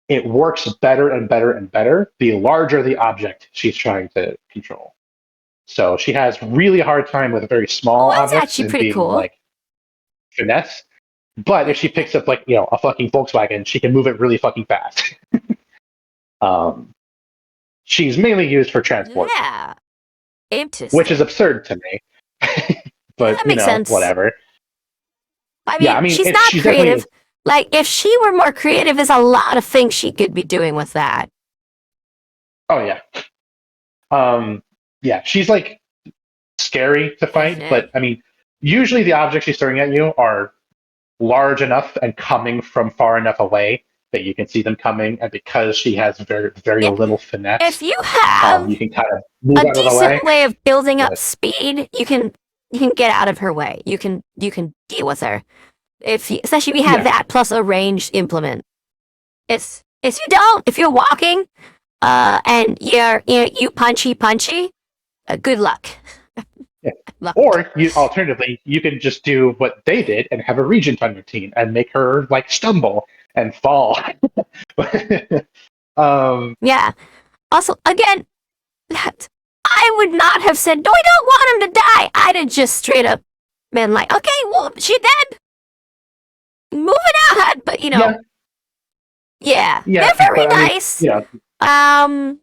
it works better and better and better the larger the object she's trying to control. So she has really hard time with very Well, small that's objects actually and pretty being cool. like finesse. But if she picks up like a fucking Volkswagen, she can move it really fucking fast. um, she's mainly used for transport, Yeah. which is Interesting. absurd to me. Yeah, But that makes sense. whatever. I Yeah, mean, I mean, she's not she's definitely creative. Like, if she were more creative, there's a lot of things she could be doing with that. oh yeah, yeah, she's like scary to fight, but I mean, usually the objects she's throwing at you are large enough and coming from far enough away that you can see them coming, and because she has very very Yeah. little finesse, If you have you can kind of move a out of the way. decent way of building up But speed, you can get out of her way. You can deal with her. Especially if you have yeah, that plus a ranged implement. It's if you don't, if you're walking, and you punchy, good luck. yeah. Luck. Or alternatively, you can just do what they did and have a regent on your team and make her like stumble and fall. um, Yeah. Also, again, that I I would not have said, no, I don't want him to die. I'd have just straight up been like, okay, well, she dead. Moving on. But, yeah, Yeah, they're very but I mean, nice. I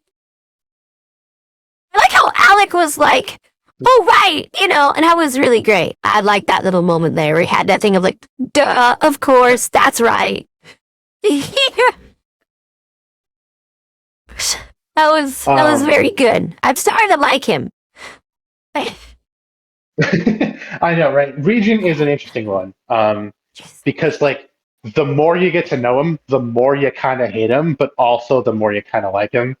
like how Alec was like, oh, right, and that was really great. I like that little moment there where he had that thing of like, duh, of course, that's right. that was very good. I'm starting to like him. I know, right? Region is an interesting one. Because like the more you get to know him, the more you kind of hate him, but also the more you kind of like him.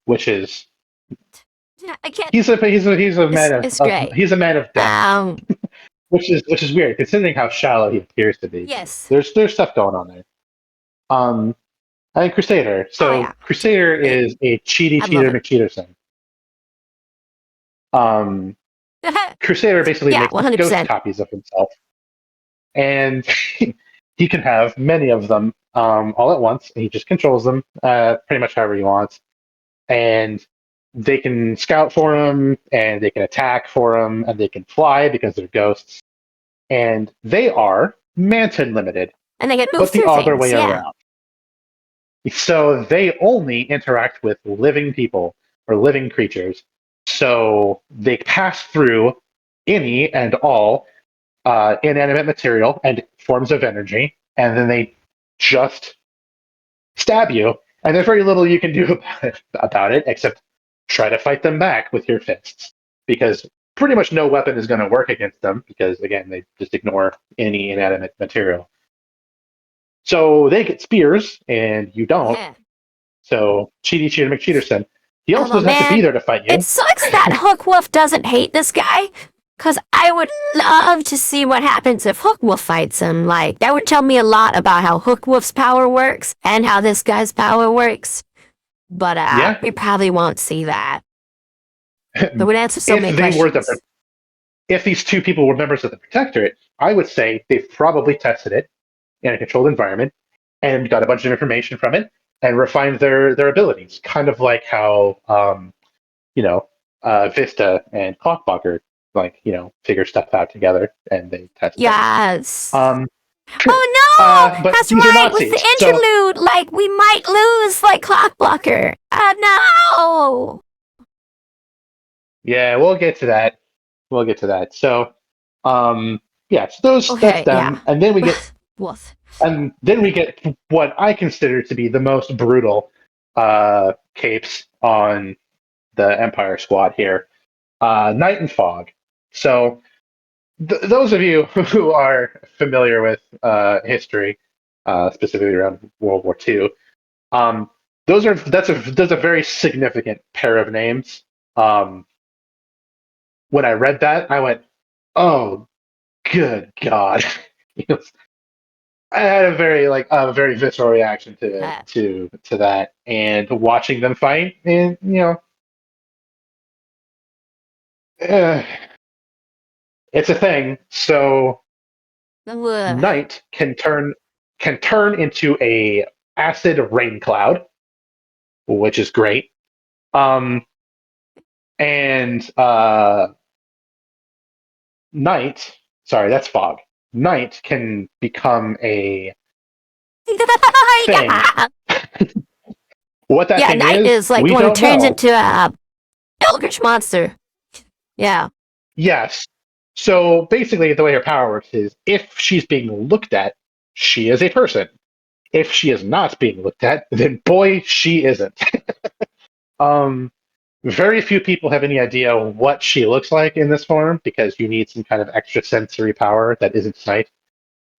Which is I can't. he's a man It's of great. he's a man of depth, which is weird considering how shallow he appears to be. Yes. There's stuff going on there. I think Crusader. So yeah. Crusader is a cheaty I love cheater it. McCheaterson. Crusader basically Yeah, makes 100%. ghost copies of himself, and he can have many of them all at once. And he just controls them pretty much however he wants, and they can scout for him, and they can attack for him, and they can fly because they're ghosts, and they are Manton limited, And they can move but the through other things. way Yeah. around. So they only interact with living people or living creatures. So they pass through any and all inanimate material and forms of energy, and then they just stab you. And there's very little you can do about it except try to fight them back with your fists, because pretty much no weapon is going to work against them, because again, they just ignore any inanimate material. So they get spears, and you don't. Yeah. So cheaty cheater McCheaterson. He also Oh, doesn't have to be there to fight you. It sucks that Hook Wolf doesn't hate this guy, because I would love to see what happens if Hook Wolf fights him. Like, that would tell me a lot about how Hook Wolf's power works and how this guy's power works. But we probably won't see that. That would answer so many questions. If these two people were members of the Protectorate, I would say they've probably tested it in a controlled environment and got a bunch of information from it and refined their abilities. Kind of like how Vista and Clockblocker figure stuff out together and they test it. Yes. Oh no! But that's these right. are Nazis, With the interlude, like we might lose, like Clockblocker. No. Yeah, we'll get to that. So, so that's them, yeah. and then we get what I consider to be the most brutal capes on the Empire Squad here, Night and Fog. So, those of you who are familiar with history, specifically around World War II, that's a very significant pair of names. When I read that, I went, "Oh, good God!" I had a very visceral reaction to that, and watching them fight, and it's a thing. So Night can turn into a acid rain cloud, which is great. And Night, sorry, that's Fog. Night can become a thing. What that thing Night is like we when don't it turns know. into a eldritch monster. Yeah. Yes. So basically, the way her power works is if she's being looked at, she is a person. If she is not being looked at, then boy, she isn't. Very few people have any idea what she looks like in this form because you need some kind of extra sensory power that isn't sight.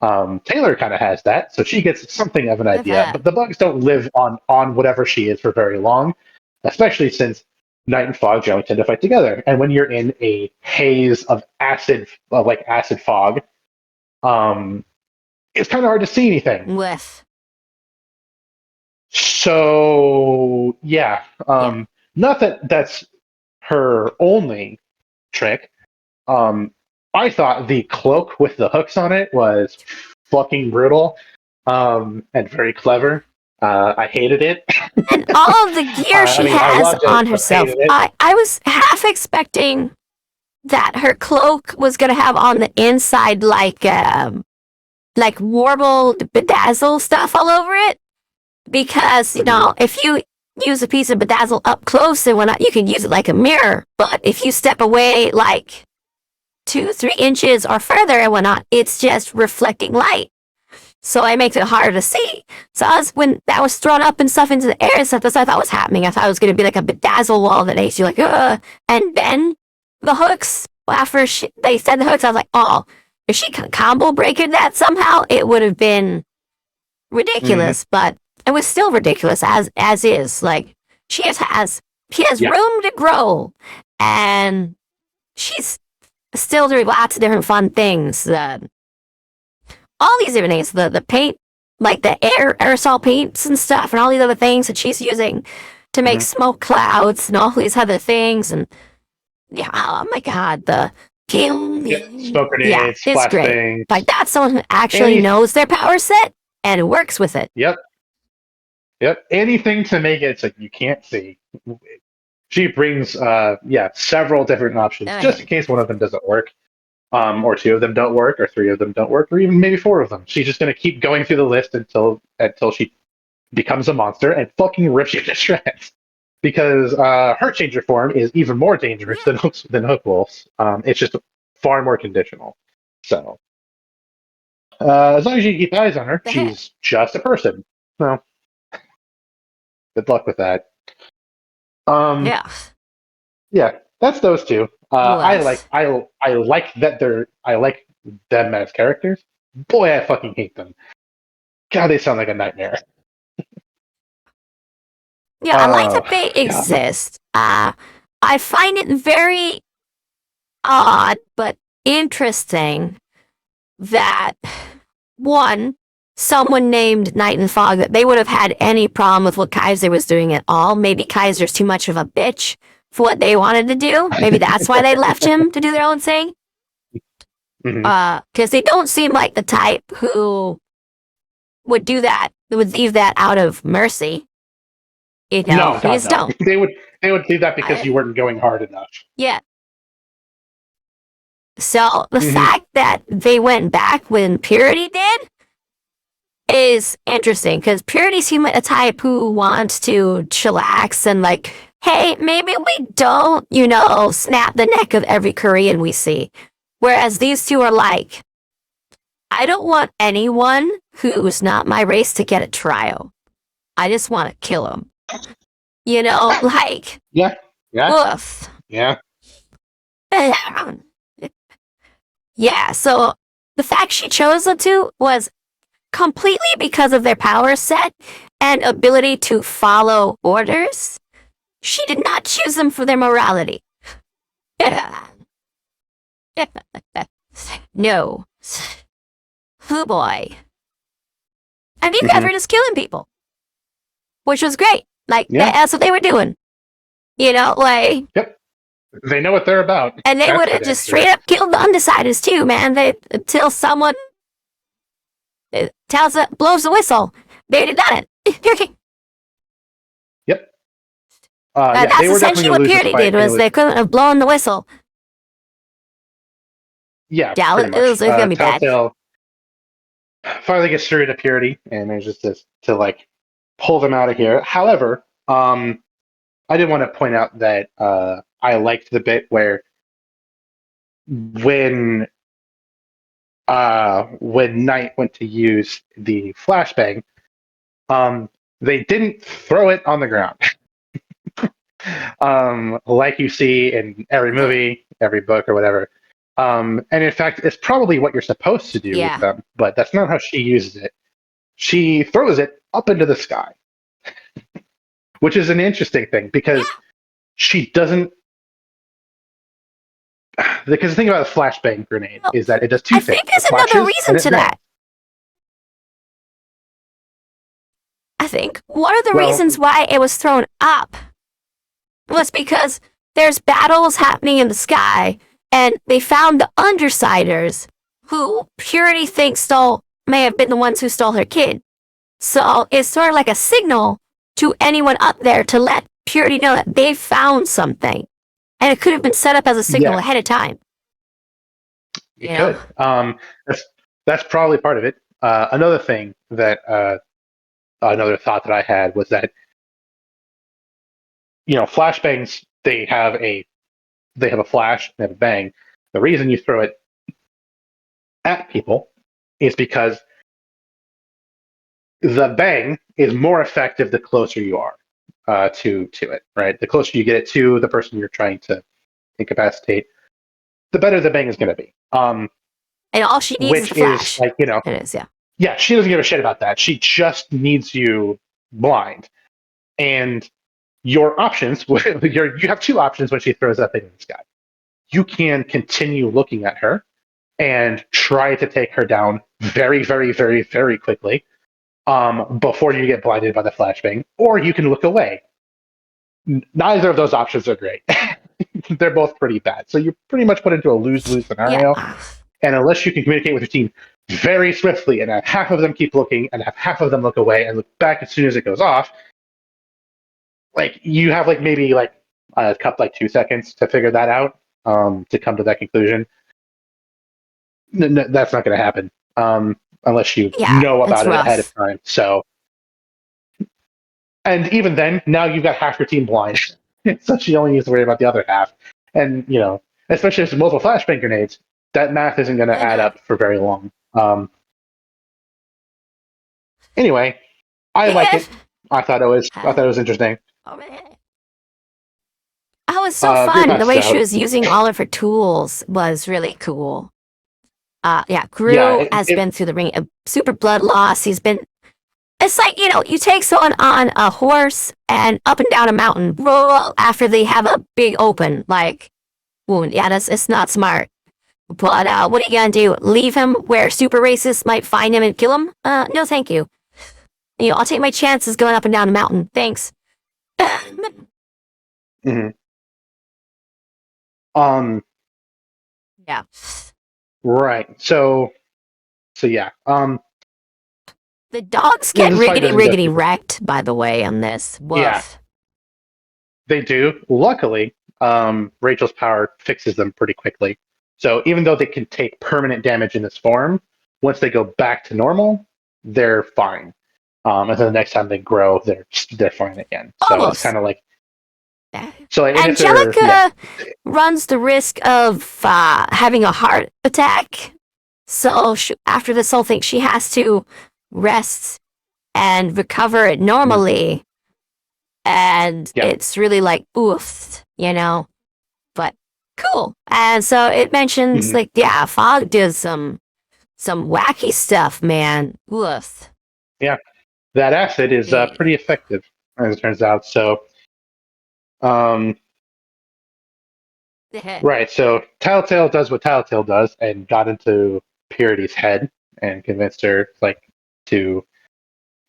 Taylor kind of has that, so she gets something of an idea. But the bugs don't live on whatever she is for very long, especially since Night and Fog generally tend to fight together. And when you're in a haze of acid, like acid fog, it's kind of hard to see anything. So not that that's her only trick. I thought the cloak with the hooks on it was fucking brutal and very clever. I hated it. And all of the gear she I has loved it, on but herself. hated it. I was half expecting that her cloak was gonna have on the inside like warble bedazzle stuff all over it. Because, if you use a piece of bedazzle up close and whatnot, you can use it like a mirror. But if you step away like 2-3 inches or further and whatnot, it's just reflecting light. So it makes it harder to see. So when that was thrown up and stuff into the air and stuff, that's what I thought was happening. I thought it was going to be like a bedazzle wall that makes you like, ugh. And then the hooks, after they said the hooks, I was like, oh, if she combo breaking that somehow, it would have been ridiculous. But it was still ridiculous as is. Like, she has room to grow. And she's still doing lots of different fun things. All these different things, the paint, like the aerosol paints and stuff, and all these other things that she's using to make smoke clouds and all these other things, and oh my god, Smoke grenades, it's flash great. things. Like, that's someone who actually knows their power set and works with it. Yep. Anything to make it so you can't see. She brings several different options, just in case one of them doesn't work. Or 2 of them don't work, or 3 of them don't work, or even maybe 4 of them. She's just going to keep going through the list until she becomes a monster and fucking rips you to shreds. Because her changer form is even more dangerous than Hook Wolf's. It's just far more conditional. So, as long as you keep eyes on her, she's just a person. So, good luck with that. Yeah, that's those 2. I like them as characters. Boy, I fucking hate them. God, they sound like a nightmare. Yeah, I like that they exist. I find it very odd but interesting that someone named Night and Fog, that they would have had any problem with what Kaiser was doing at all. Maybe Kaiser's too much of a bitch for what they wanted to do. Maybe that's why they left him to do their own thing. Because they don't seem like the type who would do that, would leave that out of mercy. No, they just don't. They would do that because you weren't going hard enough. Yeah. So the fact that they went back when Purity did is interesting, because Purity seemed like a type who wants to chillax and like, hey, maybe we don't, snap the neck of every Korean we see. Whereas these 2 are like, I don't want anyone who's not my race to get a trial. I just want to kill them. Like... Yeah. Oof. Yeah. Yeah, so the fact she chose the 2 was completely because of their power set and ability to follow orders. She did not choose them for their morality. No. Oh boy. And these guys were just killing people. Which was great. Like, that's what they were doing. Like... Yep. They know what they're about. And they would have just straight up killed the undecideds too, man. Until someone blows the whistle. They did done it. Yep. That's essentially what Purity did, was they couldn't have blown the whistle. Yeah, it was gonna be bad. Finally gets through to Purity and manages to like pull them out of here. However, I did want to point out that I liked the bit where when Knight went to use the flashbang, they didn't throw it on the ground. Like you see in every movie, every book, or whatever. And in fact, it's probably what you're supposed to do with them, but that's not how she uses it. She throws it up into the sky, which is an interesting thing, because she doesn't... Because the thing about a flashbang grenade is that it does 2 things. I think there's another reason to that. I think one of the reasons why it was thrown up was because there's battles happening in the sky, and they found the Undersiders, who Purity thinks may have been the ones who stole her kid. So it's sort of like a signal to anyone up there to let Purity know that they found something. And it could have been set up as a signal Yeah, ahead of time. it You know? could. That's that's probably part of it. Another thing that another thought that I had was that flashbangs they have a flash, they have a bang. The reason you throw it at people is because the bang is more effective the closer you are to it, right? The closer you get it to the person you're trying to incapacitate, the better the bang is going to be. And all she needs is Which the is flash. like, It is, yeah. yeah, she doesn't give a shit about that. She just needs you blind. And your options, you have two options when she throws that thing in the sky. You can continue looking at her and try to take her down very, very, very, very quickly before you get blinded by the flashbang, or you can look away. Neither of those options are great. They're both pretty bad. So you're pretty much put into a lose-lose Yeah. scenario. And unless you can communicate with your team very swiftly and have half of them keep looking and have half of them look away and look back as soon as it goes off, like you have like maybe like a couple like 2 seconds to figure that out to come to that conclusion. That's not going to happen unless you Yeah, know it's about it ahead of rough. time. So, and even then, now you've got half your team blind, so she only needs to worry about the other half. And especially if it's multiple flashbang grenades, that math isn't going to add up for very long. Anyway, I like it. I thought it was interesting. Oh, it's so Good fun. The match way she out. was using all of her tools was really cool. Yeah, Yeah, Gru has been through the ring of super blood loss. He's been. It's like, you take someone on a horse and up and down a mountain roll after they have a big open, like, wound. Yeah, it's not smart. But what are you gonna do? Leave him where super racists might find him and kill him? No, thank you. I'll take my chances going up and down a mountain. Thanks. hmm Um, Yeah. right. So yeah. The dogs Yeah, get this fight riggedy doesn't go riggedy super. wrecked, by the way, on this. Yeah, Woof. they do. Luckily, Rachel's power fixes them pretty quickly. So even though they can take permanent damage in this form, once they go back to normal, they're fine. And then the next time they grow, they're fine again. So it's Almost. kind of like and if they're Angelica runs the risk of having a heart attack. So after this whole thing, she has to rest and recover it normally. And yeah. it's really like, oof. But cool. And so it mentions, Mhm. like, yeah, Fog does some wacky stuff, man. Oof. Yeah, that acid is Yeah. pretty effective, as it turns out. So, um, right. So Tattletale does what Tattletale does, and got into Purity's head and convinced her, like, to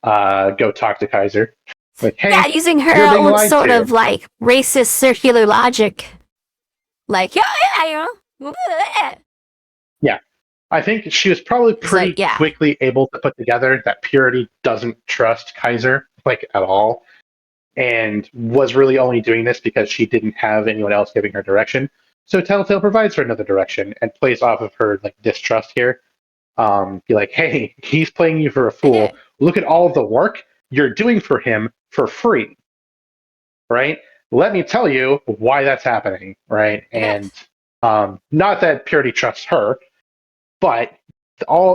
go talk to Kaiser. Like, Yeah, hey, using you're her being own lied sort to. of like racist circular logic. Like, yeah. Yeah, I think she was probably It's like, pretty yeah. quickly able to put together that Purity doesn't trust Kaiser like at all, and was really only doing this because she didn't have anyone else giving her direction. So Telltale provides her another direction and plays off of her like distrust here. Be like, hey, he's playing you for a fool. Look at all of the work you're doing for him for free, right? Let me tell you why that's happening, right? And not that Purity trusts her, but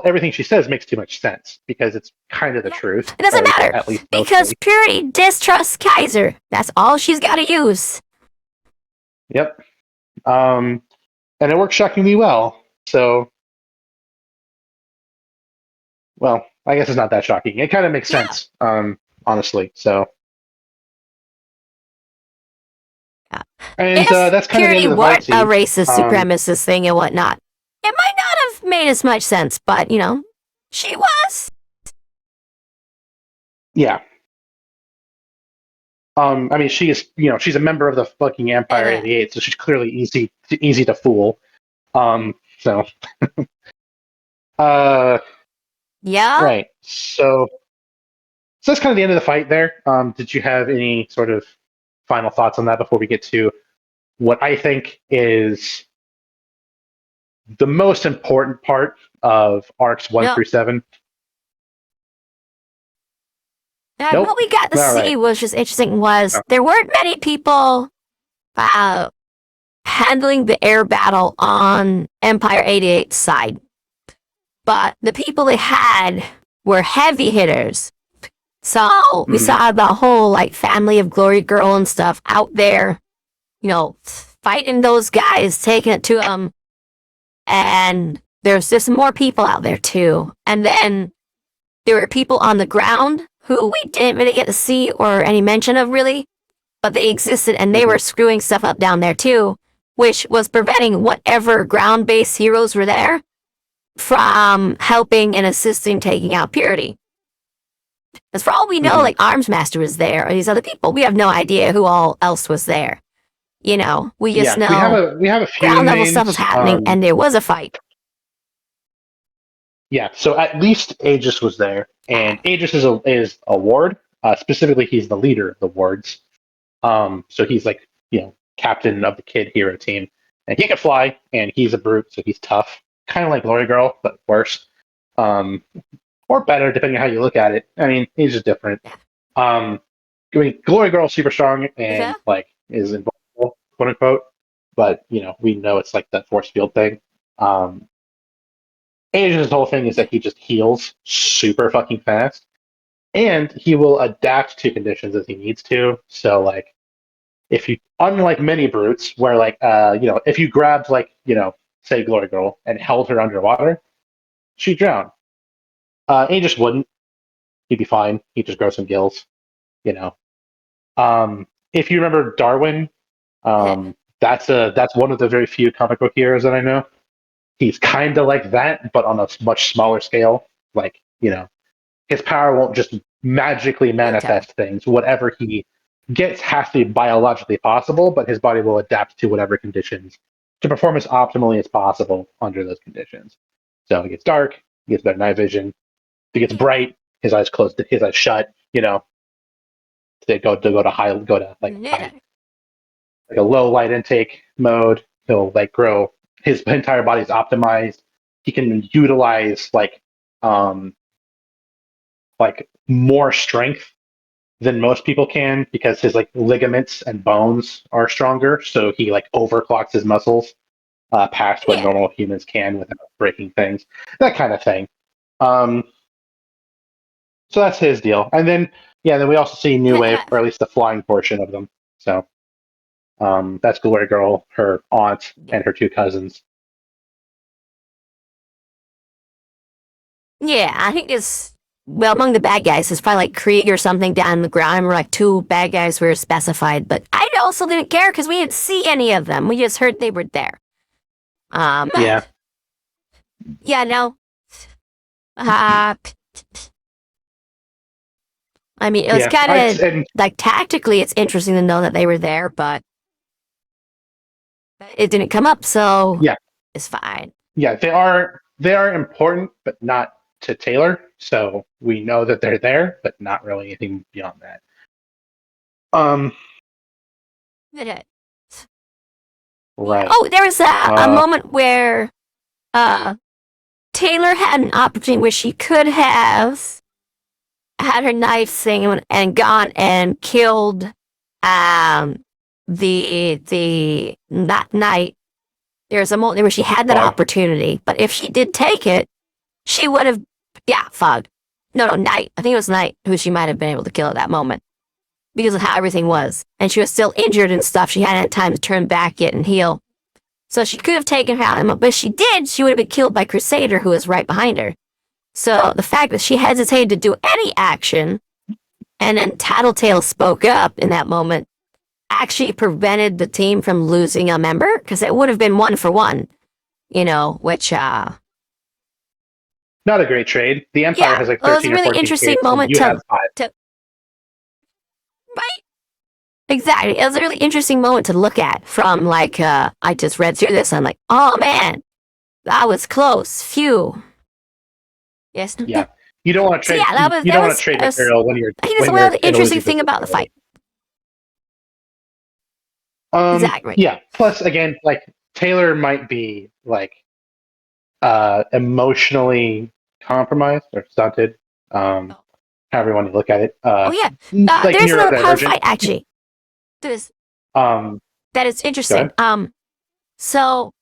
everything she says makes too much sense because it's kind of the truth, It doesn't or matter at least because mostly. Purity distrusts Kaiser. That's all she's got to use. Yep. And it works shockingly well. So, well, I guess it's not that shocking. It kind of makes Yeah. sense, honestly. So, Yeah. and If that's kind of the end Purity of the fight weren't a scene. racist Um, supremacist thing and whatnot, it might not have made as much sense, but, she was. yeah. I mean, she is, she's a member of the fucking Empire '88, so she's clearly easy to fool. So, uh, Yeah? right. So, So that's kind of the end of the fight there. Did you have any sort of final thoughts on that before we get to what I think is the most important part of arcs one No. through seven? What Nope. we got to All see right. was just interesting was Oh. there weren't many people handling the air battle on Empire 88's side. But the people they had were heavy hitters. So we saw the whole like family of Glory Girl and stuff out there, fighting those guys, taking it to them. And there's just more people out there too. And then there were people on the ground who we didn't really get to see or any mention of really, but they existed and they were screwing stuff up down there too, which was preventing whatever ground-based heroes were there from helping and assisting taking out Purity. Because for all we know, like Arms Master was there, or these other people, we have no idea who all else was there. We just know we have a few ground level names. stuff was happening, and there was a fight. Yeah, so at least Aegis was there, and Aegis is a ward. Specifically, he's the leader of the wards. So he's like captain of the kid hero team, and he can fly, and he's a brute, so he's tough, kind of like Glory Girl, but worse, or better depending on how you look at it. I mean, he's just different. Glory Girl's super strong and is invulnerable, quote unquote, but we know it's like that force field thing. Aegis' whole thing is that he just heals super fucking fast, and he will adapt to conditions as he needs to. So like, if you, unlike many brutes, where like if you grabbed like say Glory Girl and held her underwater, she'd drown. Aegis wouldn't. He'd be fine. He'd just grow some gills. If you remember Darwin, that's one of the very few comic book heroes that I know. He's kind of like that, but on a much smaller scale. Like, his power won't just magically manifest things. Whatever he gets has to be biologically possible, but his body will adapt to whatever conditions to perform as optimally as possible under those conditions. So it gets dark, he gets better night vision. If it gets bright, his eyes closed, his eyes shut. They go to high, go to like a low light intake mode. He'll like grow. His entire body's optimized. He can utilize like more strength than most people can because his like ligaments and bones are stronger. So he like overclocks his muscles past what normal humans can without breaking things. That kind of thing. So that's his deal. And then then we also see New Wave, or at least the flying portion of them. So that's Glory Girl, her aunt, and her two cousins. Yeah, I think among the bad guys, it's probably like Krieg or something down the ground. Where like two bad guys were specified, but I also didn't care because we didn't see any of them. We just heard they were there. Yeah, no. I mean, it was kind of like tactically, it's interesting to know that they were there, but it didn't come up, so it's fine. Yeah, they are important, but not to Taylor. So we know that they're there, but not really anything beyond that. Right. Oh, there was a moment where Taylor had an opportunity where she could have had her knife thing and gone and killed that night. There's a moment where she had that opportunity, but if she did take it, she would have Fog. No, Knight. I think it was Knight who she might have been able to kill at that moment because of how everything was. And she was still injured and stuff. She hadn't had time to turn back yet and heal. So she could have taken her out, but if she did, she would have been killed by Crusader, who was right behind her. So the fact that she hesitated to do any action, and then Tattletale spoke up in that moment, actually prevented the team from losing a member, because it would have been 1-for-1, which... Not a great trade. The Empire has like 13 it was a really interesting moment to right? Exactly. It was a really interesting moment to look at from like, I just read through this and I'm like, oh man, that was close. Phew. Yes. Yeah. you don't want to So trade. yeah, You don't want to trade material when I think that's one of the in a interesting losing thing position. about the fight. Exactly. Yeah. Plus, again, like Taylor might be like emotionally compromised or stunted. Oh, However you want to look at it. oh yeah. Like There's another part of the neurodivergent. fight actually. There's Um, that is Go interesting. ahead. So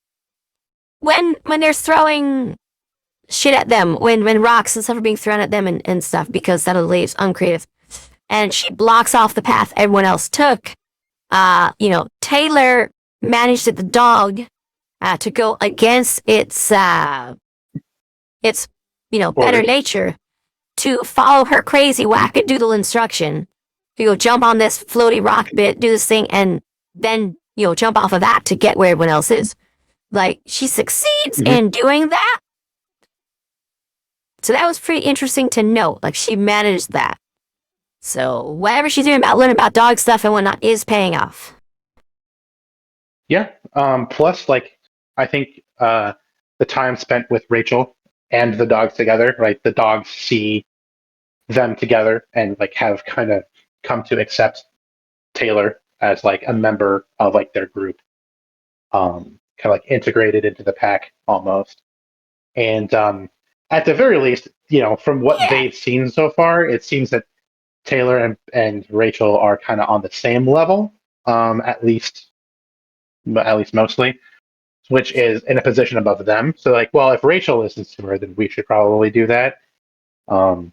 when they're throwing shit at them, when rocks and stuff are being thrown at them and stuff because that leaves uncreative, and she blocks off the path everyone else took. Taylor managed the dog to go against its better Orders. nature to follow her crazy wackadoodle instruction. You go jump on this floaty rock bit, do this thing, and then jump off of that to get where everyone else is. Like she succeeds Mm-hmm. in doing that. So that was pretty interesting to note. Like she managed that. So whatever she's doing about learning about dog stuff and whatnot is paying off. Yeah. Plus, like, I think the time spent with Rachel and the dogs together, right? The dogs see them together and like have kind of come to accept Taylor as like a member of like their group, kind of like integrated into the pack almost. And at the very least, from what Yeah. they've seen so far, it seems that Taylor and Rachel are kind of on the same level, at least mostly, which is in a position above them. So like, well, if Rachel listens to her, then we should probably do that. Um,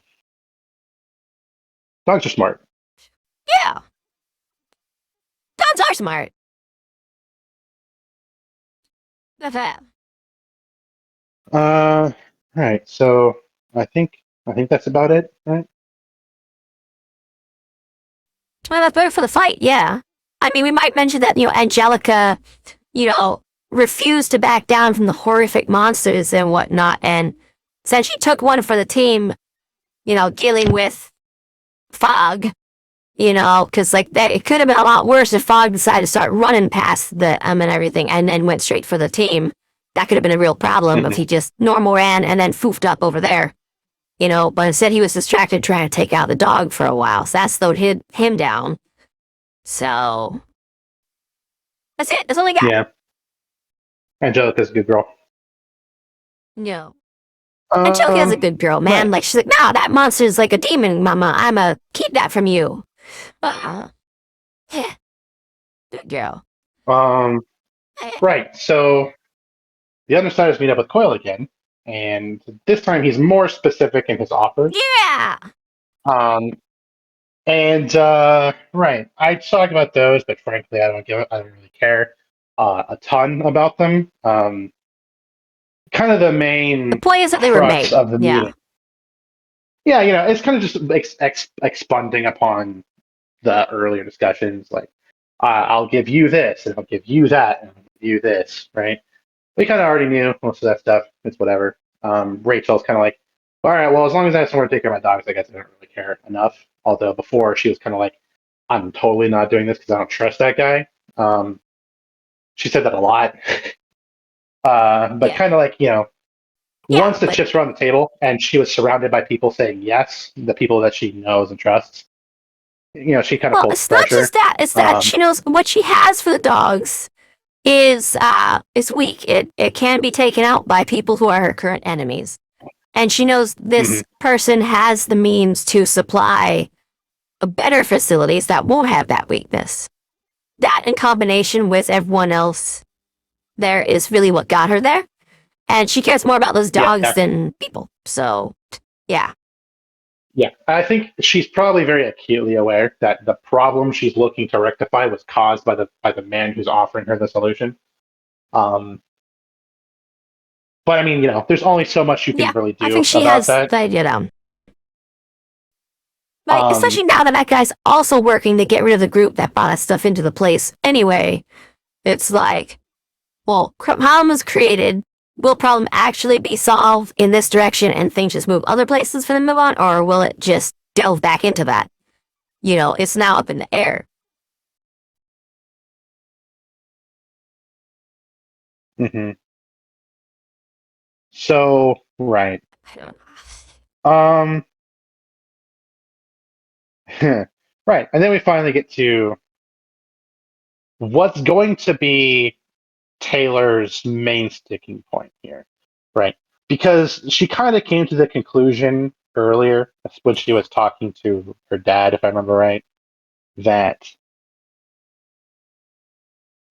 Dogs are smart. Yeah. Dogs are smart. That's that. Right. So I think that's about it, right? Well, that's better for the fight, yeah. I mean, we might mention that, Angelica, you know, refused to back down from the horrific monsters and whatnot, and since she took one for the team, dealing with Fog, because like that, it could have been a lot worse if Fog decided to start running past the and everything, and then went straight for the team. That could have been a real problem if Mm-hmm. he just normal ran and then foofed up over there. But instead he was distracted trying to take out the dog for a while, so that slowed him down. So that's it. That's all we got. Yeah. Angelica's a good girl. No. Angelica's a good girl, man. Right. Like she's like, no, that monster's like a demon, mama. I'ma keep that from you. Yeah, good girl. Um, right. So the other siders meet up with Coil again, and this time he's more specific in his offers. Yeah. Um, and right, I talk about those, but frankly, I don't really care a ton about them. Kind of the The main point is that they were crux made. of the Yeah. meeting. Yeah, it's kind of just expanding upon the earlier discussions. Like, I'll give you this, and I'll give you that, and I'll give you this, right? We kind of already knew most of that stuff. It's whatever. Rachel's kind of like, all right, well, as long as I have somewhere to take care of my dogs, I guess I don't really care enough. Although before she was kind of like, I'm totally not doing this because I don't trust that guy. She said that a lot. But Yeah. kind of like, Yeah. once the But chips were on the table and she was surrounded by people saying yes, the people that she knows and trusts, she kind of well, pulled it's not pressure. just that. It's that Um, she knows what she has for the dogs is weak. It can be taken out by people who are her current enemies. And she knows mhm. this person has the means to supply better facilities that won't have that weakness. That in combination with everyone else there is really what got her there. And she cares more about those dogs Yeah, than people. So, yeah. yeah. I think she's probably very acutely aware that the problem she's looking to rectify was caused by the man who's offering her the solution. Um, but I mean, there's only so much you can Yeah. really I do think she about has that. the idea down. Like, Um, especially now that that guy's also working to get rid of the group that brought us stuff into the place. Anyway, it's like, well, Crumholm was created. Will problem actually be solved in this direction and things just move other places for them to move on? Or will it just delve back into that? It's now up in the air. mhm. So right. I don't know. Um, right, and then we finally get to what's going to be Taylor's main sticking point here, right? Because she kind of came to the conclusion earlier when she was talking to her dad, if I remember right, that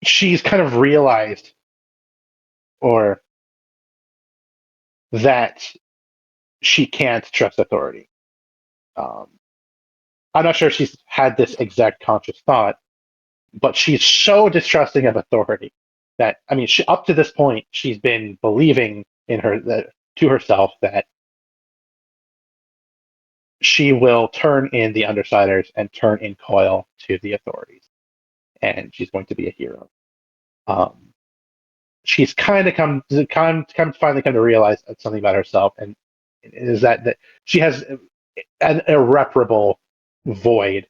she's kind of realized or that she can't trust authority. Um, I'm not sure if she's had this exact conscious thought, but she's so distrusting of authority that I mean, up to this point, she's been believing in her to herself that she will turn in the Undersiders and turn in Coil to the authorities, and she's going to be a hero. Um, she's kind of finally come to realize something about herself, and is that she has an irreparable void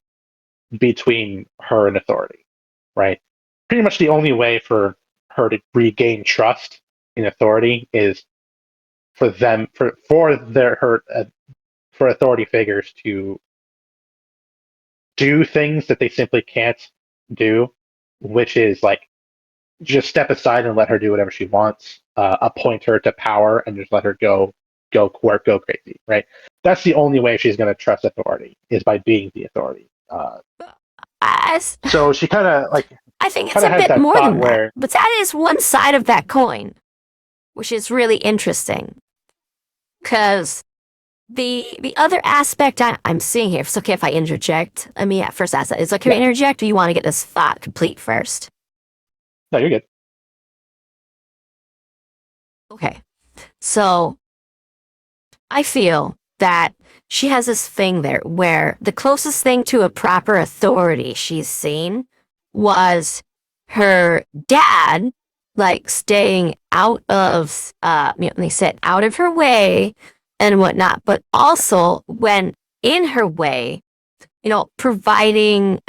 between her and authority, right? Pretty much the only way for her to regain trust in authority is for them for their her for authority figures to do things that they simply can't do, which is like just step aside and let her do whatever she wants, appoint her to power, and just let her go quirk, go crazy, right? That's the only way she's going to trust authority is by being the authority. I, So she I think it's kind a of has bit that more thought than that. where But that is one side of that coin, which is really interesting. Because the other aspect I'm seeing here, if it's okay if I interject, let me first ask that. Is it okay if I yeah, interject, or you want to get this thought complete first? no, you're good. Okay. So I feel that she has this thing there where the closest thing to a proper authority she's seen was her dad, like staying out of, they said out of her way and whatnot, but also when in her way, providing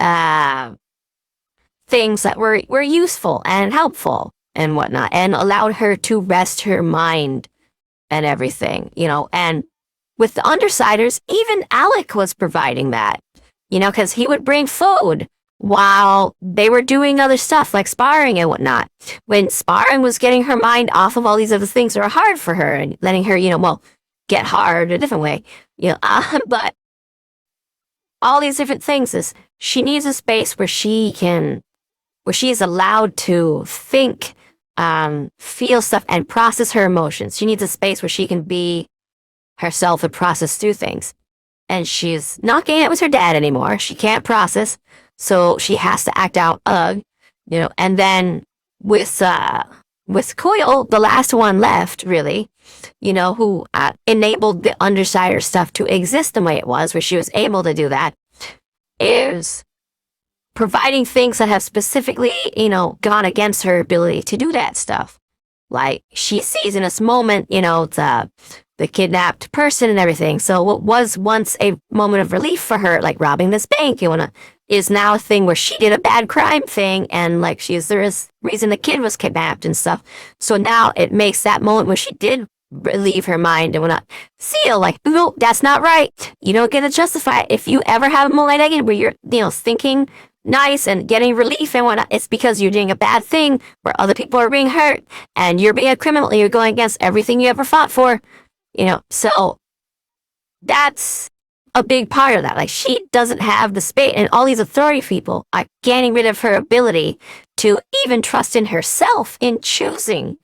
things that were useful and helpful and whatnot, and allowed her to rest her mind and everything, and with the Undersiders, even Alec was providing that, because he would bring food while they were doing other stuff like sparring and whatnot. When sparring was getting her mind off of all these other things that are hard for her and letting her, get hard a different way, but all these different things is she needs a space where she is allowed to think, feel stuff and process her emotions. She needs a space where she can be herself and process through things. And she's not getting it with her dad anymore. She can't process, so she has to act out and then with Coil, the last one left, really, who enabled the Undersider stuff to exist the way it was, where she was able to do that, is providing things that have specifically, gone against her ability to do that stuff. Like she sees in this moment, the kidnapped person and everything. So what was once a moment of relief for her, like robbing this bank, is now a thing where she did a bad crime thing, and like there is reason the kid was kidnapped and stuff. So now it makes that moment where she did relieve her mind and whatnot feel like, no, that's not right. You don't get to justify it. If you ever have a moment like that where you're, thinking nice and getting relief and whatnot, it's because you're doing a bad thing where other people are being hurt and you're being a criminal and you're going against everything you ever fought for. So that's a big part of that. Like she doesn't have the space, and all these authority people are getting rid of her ability to even trust in herself in choosing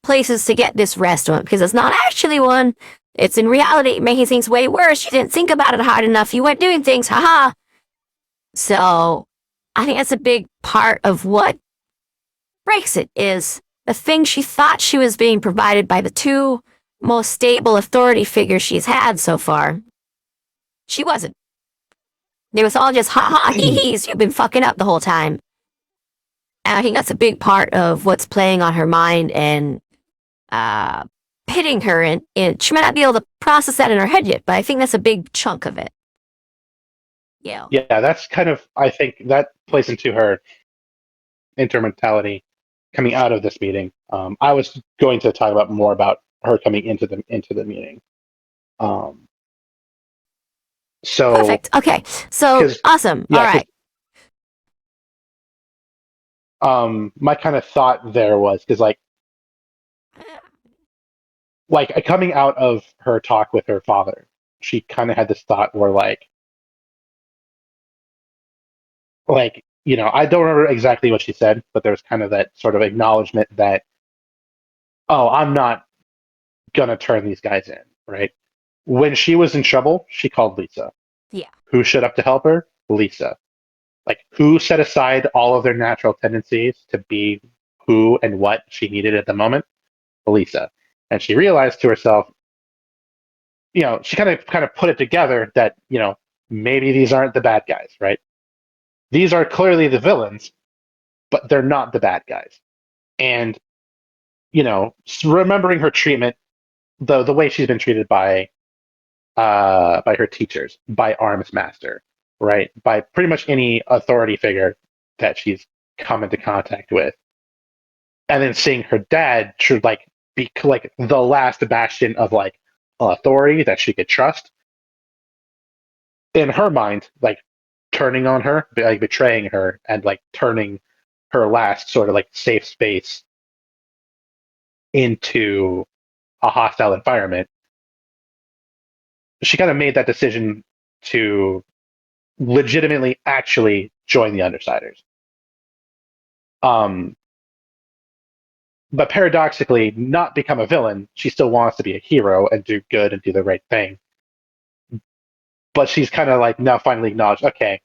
places to get this rest on, because it's not actually one. It's in reality making things way worse. You didn't think about it hard enough. You weren't doing things, haha. So I think that's a big part of what breaks it, is the thing she thought she was being provided by the two most stable authority figures she's had so far. She wasn't. It was all just ha hee hees. You've been fucking up the whole time. And I think that's a big part of what's playing on her mind and pitting her in. She might not be able to process that in her head yet, but I think that's a big chunk of it. Yeah. Yeah, that's kind of I think that plays into her intermentality coming out of this meeting. I was going to talk about more about her coming into the meeting. So Perfect. Okay. So 'cause- awesome. yeah, All right. my kind of thought there was because like coming out of her talk with her father, she kind of had this thought where I don't remember exactly what she said, but there was kind of that sort of acknowledgement that, oh, I'm not gonna turn these guys in, right? When she was in trouble, she called Lisa. Yeah. Who showed up to help her? Lisa. Like, who set aside all of their natural tendencies to be who and what she needed at the moment? Lisa. And she realized to herself, she kind of put it together that, maybe these aren't the bad guys, right? These are clearly the villains, but they're not the bad guys. And, remembering her treatment, the way she's been treated by her teachers, by Arms Master, right? By pretty much any authority figure that she's come into contact with. And then seeing her dad should be like the last bastion of authority that she could trust. In her mind, turning on her, betraying her, and turning her last sort of safe space into a hostile environment, she kind of made that decision to legitimately actually join the Undersiders. Um, but paradoxically, not become a villain. She still wants to be a hero and do good and do the right thing. But she's kind of now finally acknowledged, okay,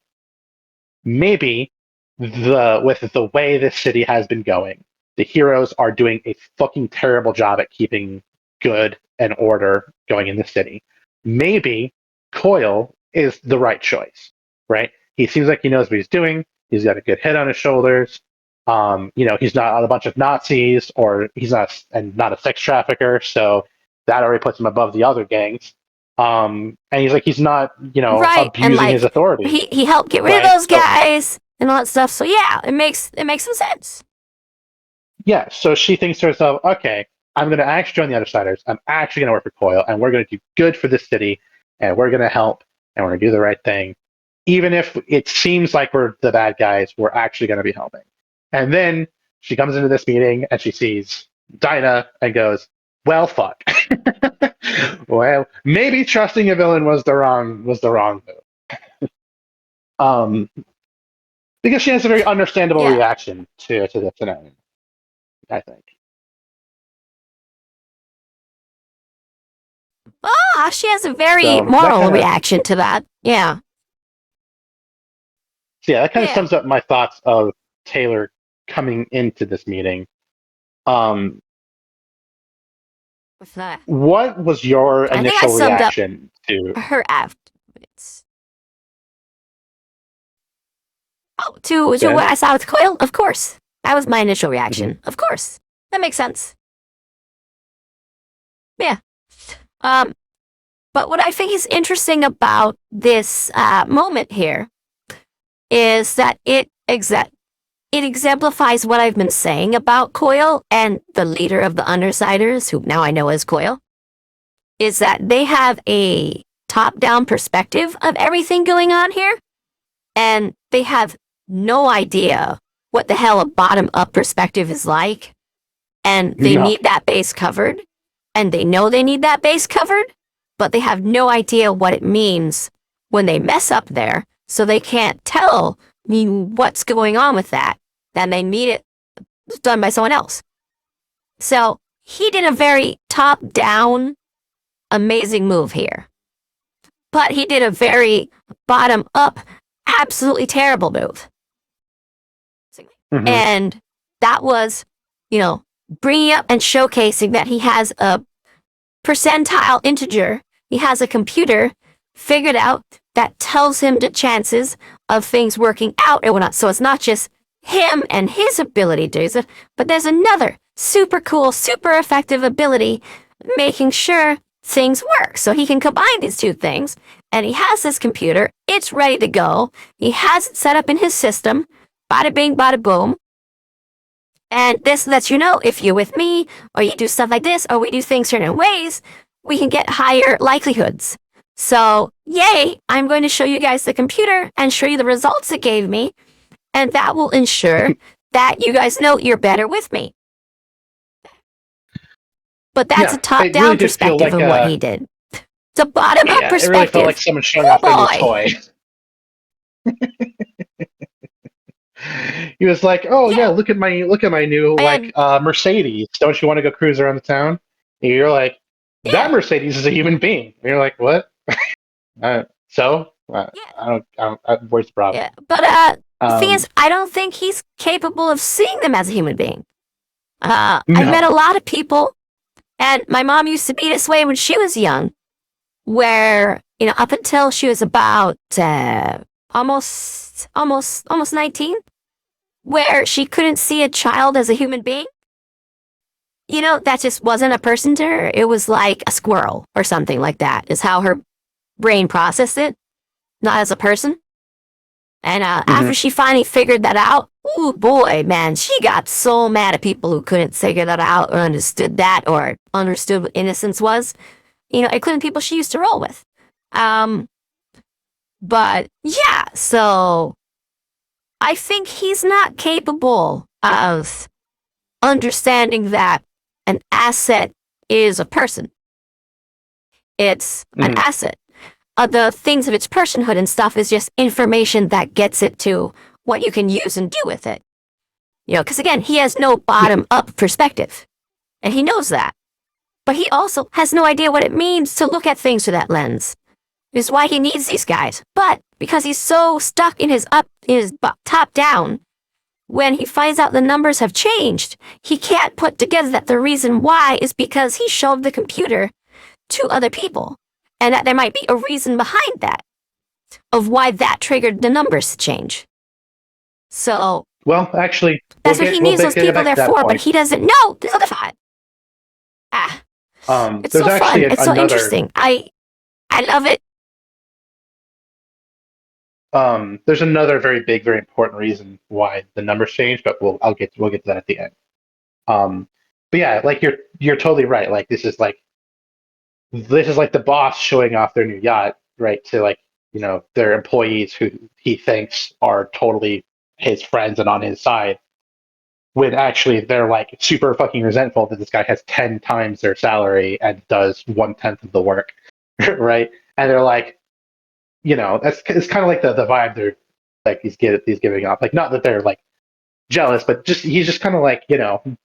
maybe with the way this city has been going, the heroes are doing a fucking terrible job at keeping good and order going in the city. Maybe Coil is the right choice, right? He seems like he knows what he's doing. He's got a good head on his shoulders. He's not on a bunch of Nazis, or he's not a sex trafficker, so that already puts him above the other gangs. And he's not, Right. And abusing his authority. he helped get rid of Right. those guys and all that stuff. So yeah, it makes some sense. Yeah, so she thinks to herself, okay, I'm going to actually join the Outsiders. I'm actually going to work for Coil, and we're going to do good for the city, and we're going to help, and we're going to do the right thing. Even if it seems like we're the bad guys, we're actually going to be helping. And then she comes into this meeting, and she sees Dinah and goes, well, fuck. Well, maybe trusting a villain was the wrong move. Because she has a very understandable Yeah. reaction to the scenario, I think. She has a very So moral reaction to that. Yeah. So yeah, that kind of Yeah. sums up my thoughts of Taylor coming into this meeting. With that, What was your I think I initial summed up reaction to? her afterwards. To Yeah. what I saw with Coil? Of course. That was my initial reaction. Of course. That makes sense. Yeah. But what I think is interesting about this moment here is that it exemplifies what I've been saying about Coil and the leader of the Undersiders, who now I know as Coil, is that they have a top-down perspective of everything going on here, and they have no idea what the hell a bottom-up perspective is like, and they need that base covered, and they know they need that base covered, but they have no idea what it means when they mess up there, so they can't tell me what's going on with that, and they need it done by someone else. So he did a very top-down, amazing move here. But he did a very bottom-up, absolutely terrible move. Mhm. And that was, bringing up and showcasing that he has a percentile integer. He has a computer figured out that tells him the chances of things working out and whatnot. So it's not just him and his ability to do it, but there's another super cool, super effective ability making sure things work. So he can combine these two things, and he has this computer. It's ready to go. He has it set up in his system. Bada bing, bada boom. And this lets you know if you're with me, or you do stuff like this, or we do things certain ways, we can get higher likelihoods. So, yay, I'm going to show you guys the computer and show you the results it gave me, and that will ensure that you guys know you're better with me. But that's a Yeah, it really top-down did feel perspective like of what he did. It's a bottom-up yeah, it really felt like perspective. someone showing Oh off their new boy. toy. He was like, "Oh yeah, Yeah. look at my new like And Mercedes. Don't you want to go cruise around the town?" And you're like, "That yeah. Mercedes is a human being." And you're like, "What?" So Yeah. where's the problem? Yeah. But the thing Um, is, I don't think he's capable of seeing them as a human being. I've met no. a lot of people, and my mom used to be this way when she was young, where, up until she was about almost 19, where she couldn't see a child as a human being. That just wasn't a person to her. It was like a squirrel or something like that, is how her brain processed it, not as a person. And Hmm. after she finally figured that out, oh boy, man, she got so mad at people who couldn't figure that out or understood that or understood what innocence was, including people she used to roll with. Um, but yeah, so I think he's not capable of understanding that an asset is a person. It's an Hmm. asset. The things of its personhood and stuff is just information that gets it to what you can use and do with it. Because again, he has no Yeah. bottom up perspective, and he knows that. But he also has no idea what it means to look at things through that lens. Is why he needs these guys. But because he's so stuck in his top down, when he finds out the numbers have changed, he can't put together that the reason why is because he showed the computer to other people, and that there might be a reason behind that of why that triggered the numbers to change. So Well, actually, that's what he we'll needs those get people back to there that for, but point. he doesn't know this other side. Ah, it's There's so actually fun. It's so another interesting. I love it. there's another very big, very important reason why the numbers change, but we'll get to that at the end. Um, but yeah, like you're totally right. Like this is like the boss showing off their new yacht, right, to like their employees who he thinks are totally his friends and on his side, when actually they're like super fucking resentful that this guy has 10 times their salary and does 1/10 of the work, right? And they're like, that's it's kind of like the vibe they're like he's giving off. Like not that they're like jealous, but just he's just kind of like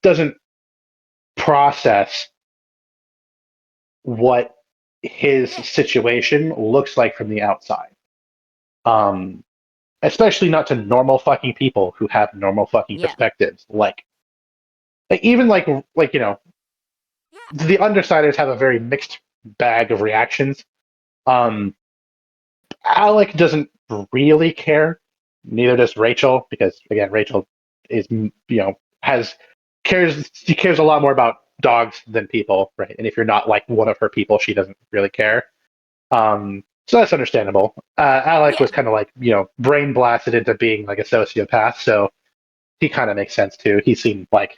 doesn't process what his Yeah, situation looks like from the outside. Um, Especially not to normal fucking people who have normal fucking yeah, perspectives. Like even yeah, the undersiders have a very mixed bag of reactions. Um, Alec doesn't really care. Neither does Rachel, because again, Rachel is has she cares a lot more about dogs than people, right? And if you're not like one of her people, she doesn't really care. So that's understandable. Alec yeah. was kind of like brain blasted into being like a sociopath, so he kind of makes sense too. He seemed like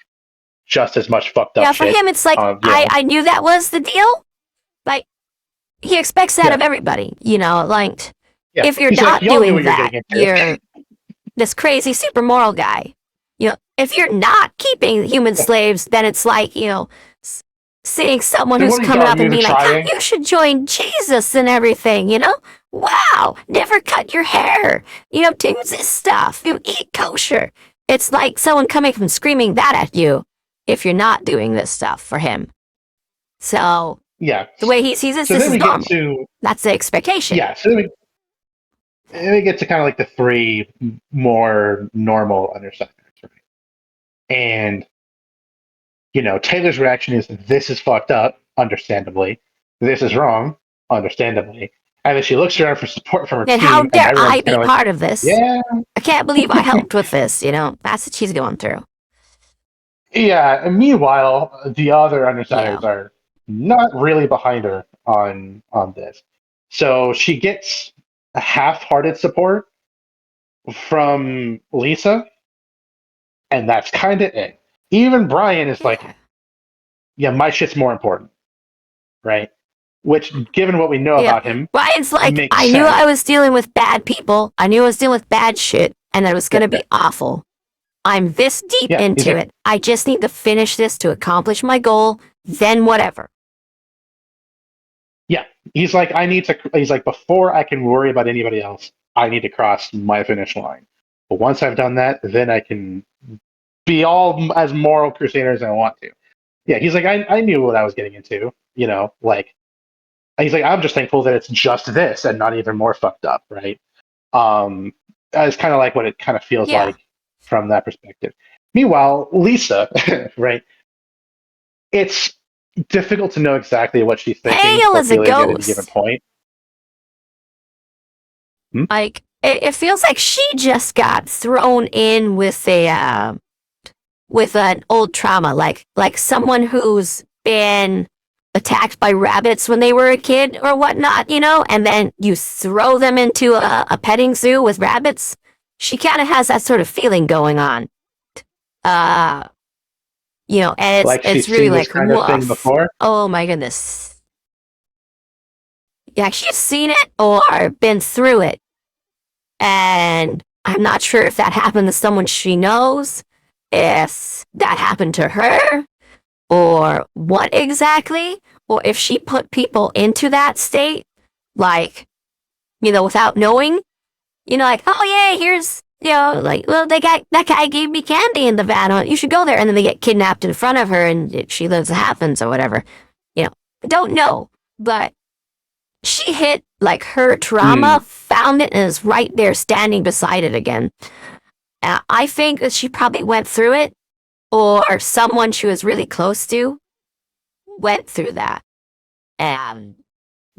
just as much fucked up Yeah, for shit. him, it's like, You know, I knew that was the deal. Like, he expects that yeah, of everybody, like, yeah. if you're He's like, not y'all knew doing what you're that, getting into. you're this crazy super moral guy. If you're not keeping human slaves, then it's like, seeing someone Then who's what are coming y'all up and even being like, oh, trying? you should join Jesus and everything. Wow, never cut your hair. Do this stuff. You eat kosher. It's like someone coming from screaming that at you if you're not doing this stuff for him. So Yeah. the way he sees So this then is we get normal. to That's the expectation. yeah. So then we get to kind of like the three more normal undersiders, right? And Taylor's reaction is this is fucked up, understandably. This is wrong, understandably. And then she looks around for support from her And how team, and dare everyone's I kind be of like, part of this? yeah, I can't believe I helped with this. That's what she's going through. yeah. And meanwhile, the other Yeah. undersiders are not really behind her on this. So she gets a half-hearted support from Lisa, and that's kind of it. Even Brian is like, Yeah. yeah, my shit's more important, right? which, given what we know Yeah. about him, Ryan's like, makes I knew sense. I was dealing with bad people. I knew I was dealing with bad shit, and that it was going to be awful. I'm this deep Yeah, he's into like, it. I just need to finish this to accomplish my goal. Then whatever. yeah, he's like, he's like, before I can worry about anybody else, I need to cross my finish line. But once I've done that, then I can be all as moral crusader as I want to. Yeah, he's like, I knew what I was getting into, you know, like, he's like, I'm just thankful that it's just this and not even more fucked up, right? It's kind of like what it kind of feels Yeah. like from that perspective. Meanwhile, Lisa, right? It's difficult to know exactly what she's thinking Hale or is a feeling at any given ghost. point. Hmm? Like, it feels like she just got thrown in with an old trauma, like someone who's been attacked by rabbits when they were a kid or whatnot, you know, and then you throw them into a petting zoo with rabbits. She kind of has that sort of feeling going on. Uh, you know, and Like it's she's really seen this like kind of thing woof. before. Oh my goodness. Yeah, she's seen it or been through it. And I'm not sure if that happened to someone she knows, if that happened to her, or what exactly, or if she put people into that state, like, you know, without knowing, you know, like, oh yeah, here's, you know, like, well, that guy gave me candy in the van, you should go there, and then they get kidnapped in front of her, and she lives happens or whatever, you know, I don't know, but she hit like her trauma, Mm. found it, and is right there standing beside it again. I think that she probably went through it, or someone she was really close to went through that. And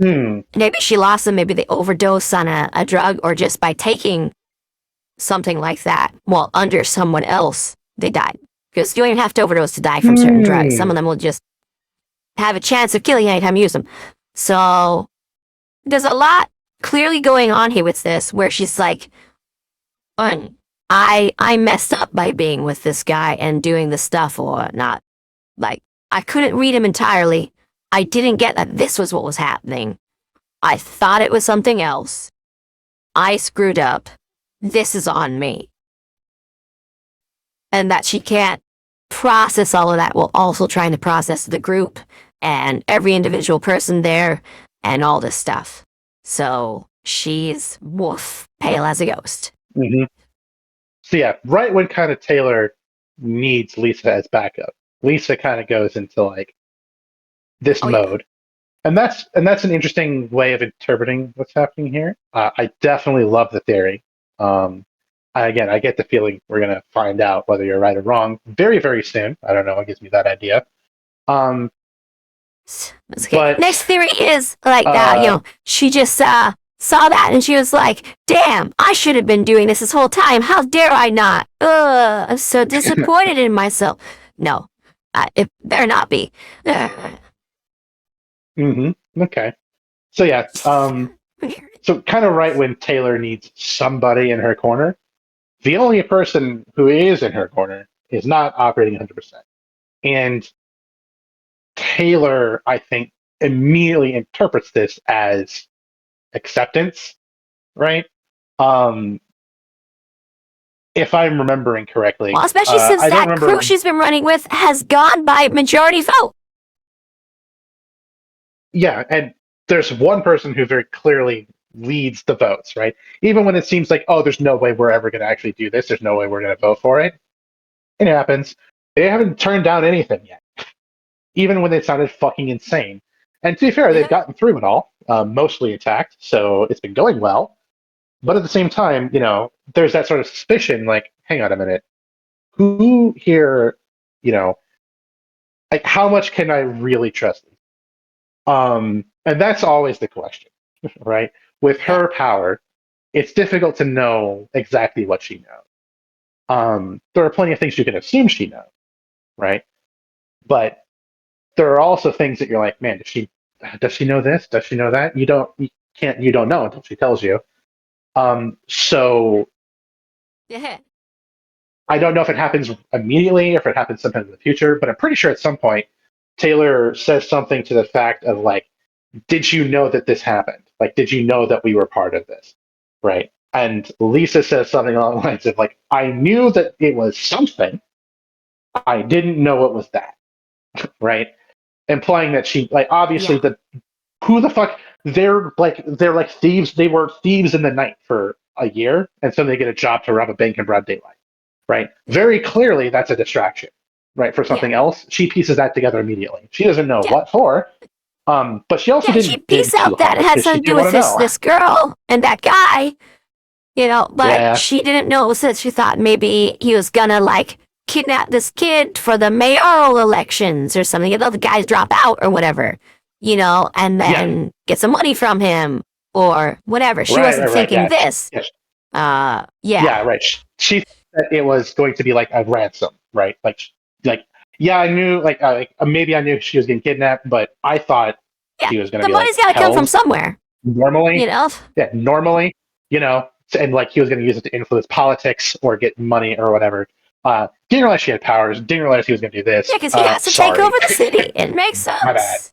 Mm. maybe she lost them, maybe they overdosed on a drug, or just by taking something like that while under someone else, they died. Because you don't even have to overdose to die from certain drugs. Some Mm. of them will just have a chance of killing you anytime you use them. So there's a lot clearly going on here with this, where she's like, I messed up by being with this guy and doing the stuff or not. Like, I couldn't read him entirely. I didn't get that this was what was happening. I thought it was something else. I screwed up. This is on me. And that she can't process all of that while also trying to process the group and every individual person there and all this stuff. So she's woof, pale as a ghost. Mm-hmm. So yeah, right when kind of Taylor needs Lisa as backup, Lisa kind of goes into like this Oh, yeah. mode, and that's an interesting way of interpreting what's happening here. I definitely love the theory. Again, I get the feeling we're gonna find out whether you're right or wrong very, very soon. I don't know. It gives me that idea. Um, That's okay. but Next theory is like that, you uh, know, she just saw that and she was like, damn, I should have been doing this whole time. How dare I not? Ugh, I'm so disappointed in myself. No, it better not be. okay. So yeah, so kind of right when Taylor needs somebody in her corner, the only person who is in her corner is not operating 100%. And Taylor, I think, immediately interprets this as acceptance, right? Um, if I'm remembering correctly, Well, especially since I don't that crew remember. she's been running with has gone by majority vote. Yeah, and there's one person who very clearly leads the votes, right? Even when it seems like, oh, there's no way we're ever going to actually do this, there's no way we're going to vote for it. It happens. They haven't turned down anything yet, even when it sounded fucking insane. And to be fair, they've Yeah. gotten through it all, mostly intact, so it's been going well. But at the same time, you know, there's that sort of suspicion, like, hang on a minute, who here, you know, like, how much can I really trust them? And that's always the question, right? With Yeah. her power, it's difficult to know exactly what she knows. There are plenty of things you can assume she knows, right? But there are also things that you're like, man, does she know this? Does she know that? You don't know until she tells you. So Yeah. I don't know if it happens immediately or if it happens sometime in the future, but I'm pretty sure at some point Taylor says something to the fact of like, did you know that this happened? Like, did you know that we were part of this? Right. And Lisa says something along the lines of, like, I knew that it was something. I didn't know it was that. Right. Implying that she, like, obviously, Yeah. the who the fuck, they're like thieves. They were thieves in the night for a year, and so they get a job to rob a bank in broad daylight. Right. Yeah. Very clearly, that's a distraction. Right. For Yeah. something else. She pieces that together immediately. She doesn't know Yeah. what for. But she also Yeah. She didn't pieced dig too out that it hard had because she something to do didn't want with to know. this girl and that guy. But Yeah. she didn't know it was it. She thought maybe he was gonna like kidnap this kid for the mayoral elections or something. The guys drop out or whatever, and then get some money from him or whatever. She wasn't Right. thinking Yeah. this. Yeah. Yeah. Right. She thought it was going to be like a ransom, right? Like, yeah, I knew, maybe I knew she was getting kidnapped, but I thought Yeah. she was going to The be like money's gotta come from held somewhere, normally. you know? Yeah, normally, and like he was going to use it to influence politics or get money or whatever. Didn't realize she had powers. Didn't realize he was going to do this. Yeah, because he has to take Sorry, over the city. It makes my bad. sense.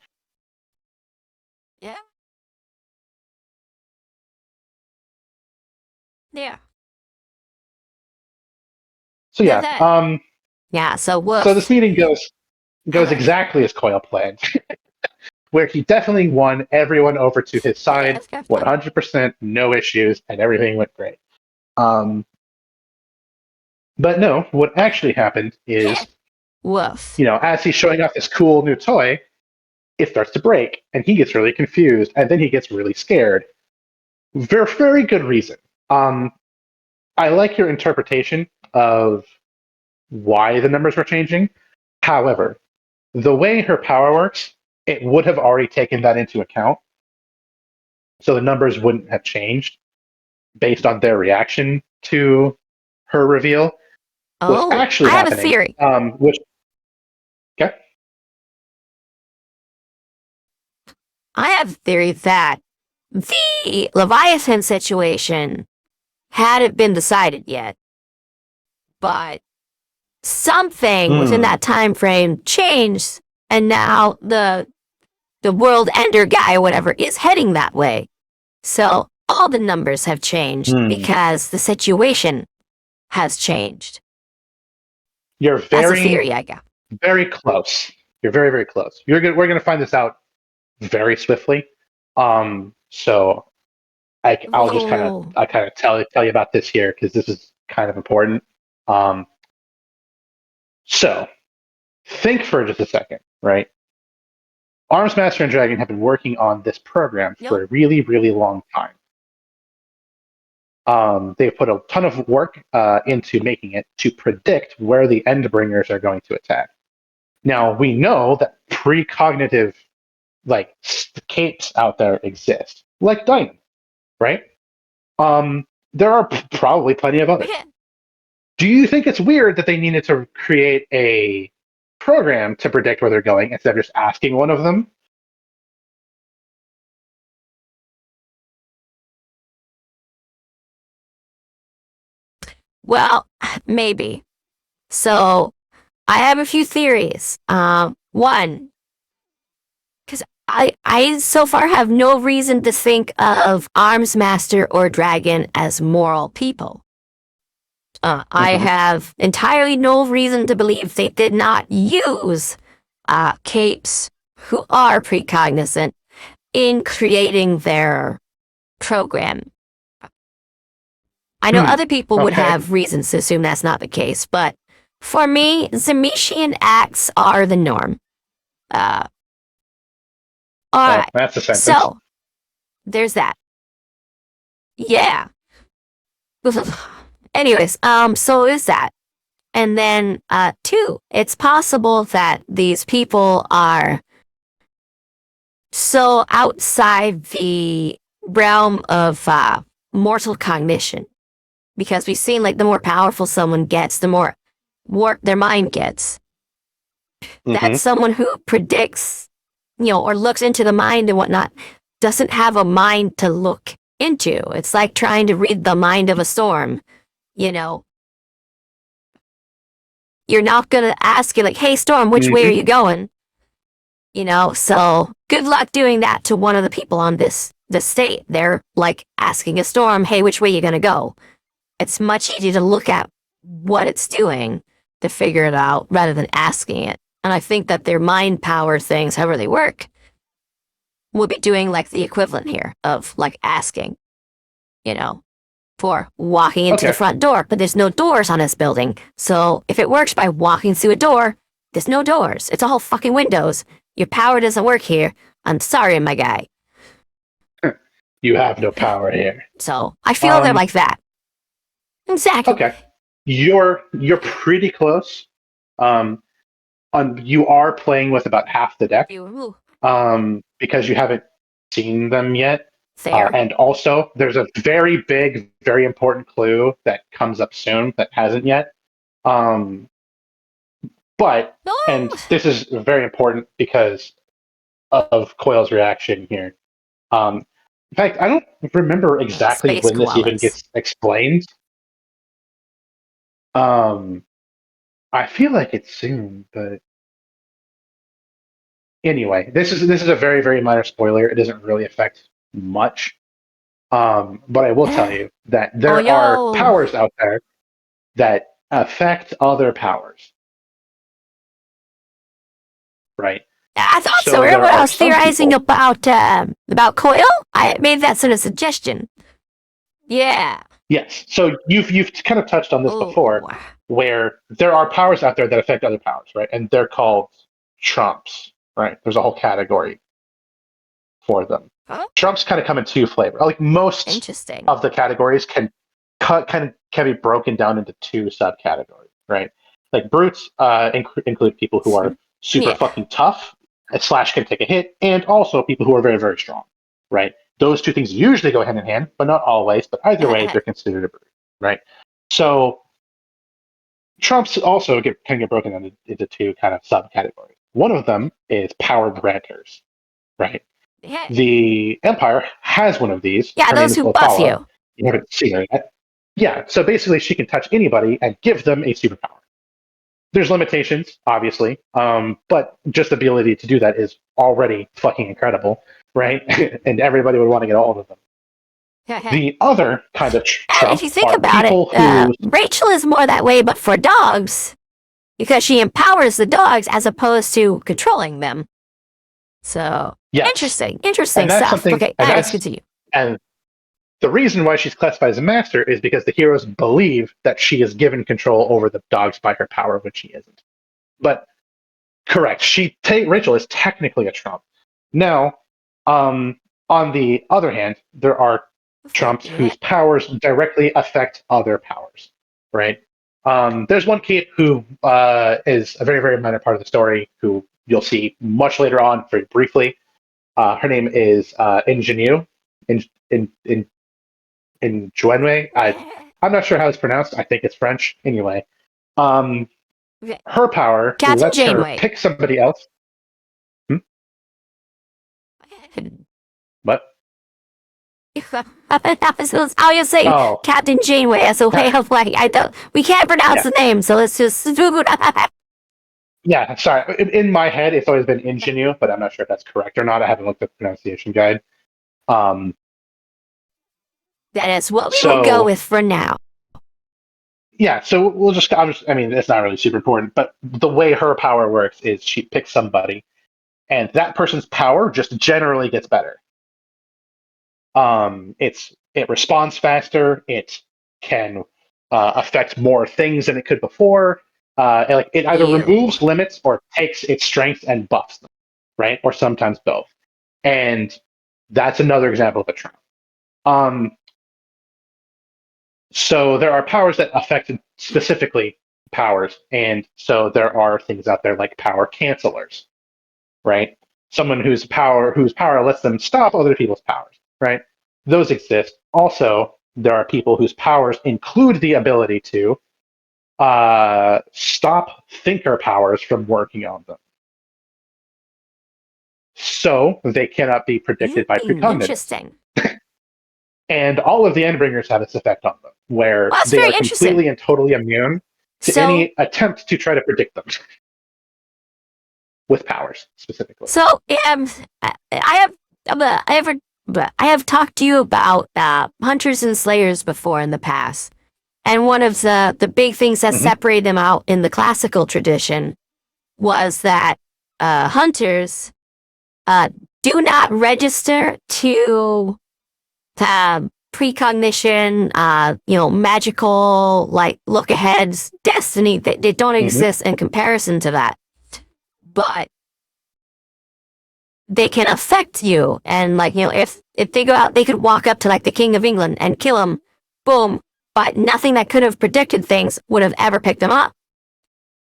Yeah. Yeah. So Did yeah, that. Yeah, so so this woof. meeting goes exactly as Coyle planned, where he definitely won everyone over to his Yeah, side, it's kind of fun. 100%, no issues, and everything went great. Um, but no, what actually happened is, Woof. as he's showing off this cool new toy, it starts to break, and he gets really confused, and then he gets really scared. For very good reason. Um, I like your interpretation of why the numbers were changing. However, the way her power works, it would have already taken that into account. So the numbers wouldn't have changed based on their reaction to her reveal. What's Oh, actually I have a happening, theory. which, okay, I have a theory that the Leviathan situation hadn't been decided yet, but something within hmm, that time frame changed, and now the world ender guy or whatever is heading that way. So all the numbers have changed hmm. because the situation has changed. You're That's a very, theory I got. very close. You're very, very close. We're gonna find this out very swiftly. So I'll just Oh, kind of tell you about this here because this is kind of important. Um, so think for just a second, right? Arms Master and Dragon have been working on this program yep. for a really, really long time. They've put a ton of work into making it to predict where the Endbringers are going to attack. Now we know that precognitive like capes out there exist, like Diamond, right? There are probably plenty of others. Yeah. Do you think it's weird that they needed to create a program to predict where they're going instead of just asking one of them? Well, maybe. So I have a few theories. One, because I so far have no reason to think of Arms Master or Dragon as moral people. I Mm-hmm. have entirely no reason to believe they did not use capes who are precognizant in creating their program. I know Hmm. other people would Okay. have reasons to assume that's not the case, but for me, Zemetian acts are the norm. Uh, all Well, right, that's a sentence. so there's that. Yeah. Anyways, so is that. And then, two, it's possible that these people are so outside the realm of mortal cognition. Because we've seen, like, the more powerful someone gets, the more warped their mind gets. Mm-hmm. That someone who predicts, or looks into the mind and whatnot, doesn't have a mind to look into. It's like trying to read the mind of a storm. You're not gonna ask you like, "Hey, storm, which way are Mm-hmm. you going?" You know, so good luck doing that to one of the people on this state. They're like asking a storm, hey, which way you gonna go? It's much easier to look at what it's doing to figure it out rather than asking it. And I think that their mind power things, however they work, will be doing like the equivalent here of like asking, you know, for walking into the front door. But there's no doors on this building. So if it works by walking through a door, there's no doors. It's all fucking windows. Your power doesn't work here. I'm sorry, my guy. You have no power here. So I feel they're like that. Exactly. Okay. You're pretty close. You are playing with about half the deck. Because you haven't seen them yet. And also, there's a very big, very important clue that comes up soon that hasn't yet. And this is very important because of Coil's reaction here. In fact, I don't remember exactly when this even gets explained. I feel like it's soon, but anyway, this is a very, very minor spoiler. It doesn't really affect much. But I will tell you that there are powers out there that affect other powers. Right? I thought so. Remember I was theorizing about Coil? I made that sort of suggestion. Yeah. Yes. So you've kind of touched on this before, where there are powers out there that affect other powers, right? And they're called trumps, right? There's a whole category for them. Huh? Trumps kind of come in two flavors. Like most of the categories can be broken down into two subcategories, right? Like brutes include people who are super fucking tough / can take a hit, and also people who are very, very strong, right? Those two things usually go hand in hand, but not always. But either way, they're considered a brute, right? So trumps also can get broken down into two kind of subcategories. One of them is power granters, right? Yeah. The Empire has one of these. Yeah, those who buff you. You haven't seen her yet. Yeah, so basically she can touch anybody and give them a superpower. There's limitations, obviously, but just the ability to do that is already fucking incredible, right? And everybody would want to get all of them. The other kind of trump, if you think about it, Rachel is more that way, but for dogs, because she empowers the dogs as opposed to controlling them. So interesting stuff. Okay, let's continue. And the reason why she's classified as a master is because the heroes believe that she is given control over the dogs by her power when she isn't. But correct, Rachel is technically a trump. Now, on the other hand, there are trumps whose powers directly affect other powers, right? There's one kid who is a very, very minor part of the story who you'll see much later on, very briefly. Her name is Ingenue. Ingenue. I'm not sure how it's pronounced. I think it's French. Anyway, her power lets her pick somebody else. What? How you say Captain Janeway? So we can't pronounce the name, so let's just. Yeah, sorry. In my head, it's always been Ingenue, but I'm not sure if that's correct or not. I haven't looked at the pronunciation guide. That is what we will go with for now. Yeah, so I mean, it's not really super important, but the way her power works is she picks somebody, and that person's power just generally gets better. It responds faster. It can affect more things than it could before. It either removes limits or takes its strength and buffs them, right? Or sometimes both. And that's another example of a trump. So there are powers that affect specifically powers, and so there are things out there like power cancelers, right? Someone whose power lets them stop other people's powers, right? Those exist. Also, there are people whose powers include the ability to stop thinker powers from working on them. So they cannot be predicted by precognition. Interesting. And all of the Endbringers have this effect on them, where they are completely and totally immune to any attempt to try to predict them. with powers specifically. So, I have talked to you about hunters and slayers before in the past, and one of the big things that separate them out in the classical tradition was that hunters do not register to precognition, magical, like look-aheads, destiny. They don't exist in comparison to that. But they can affect you. And, if they go out, they could walk up to, the King of England and kill him. Boom. But nothing that could have predicted things would have ever picked him up.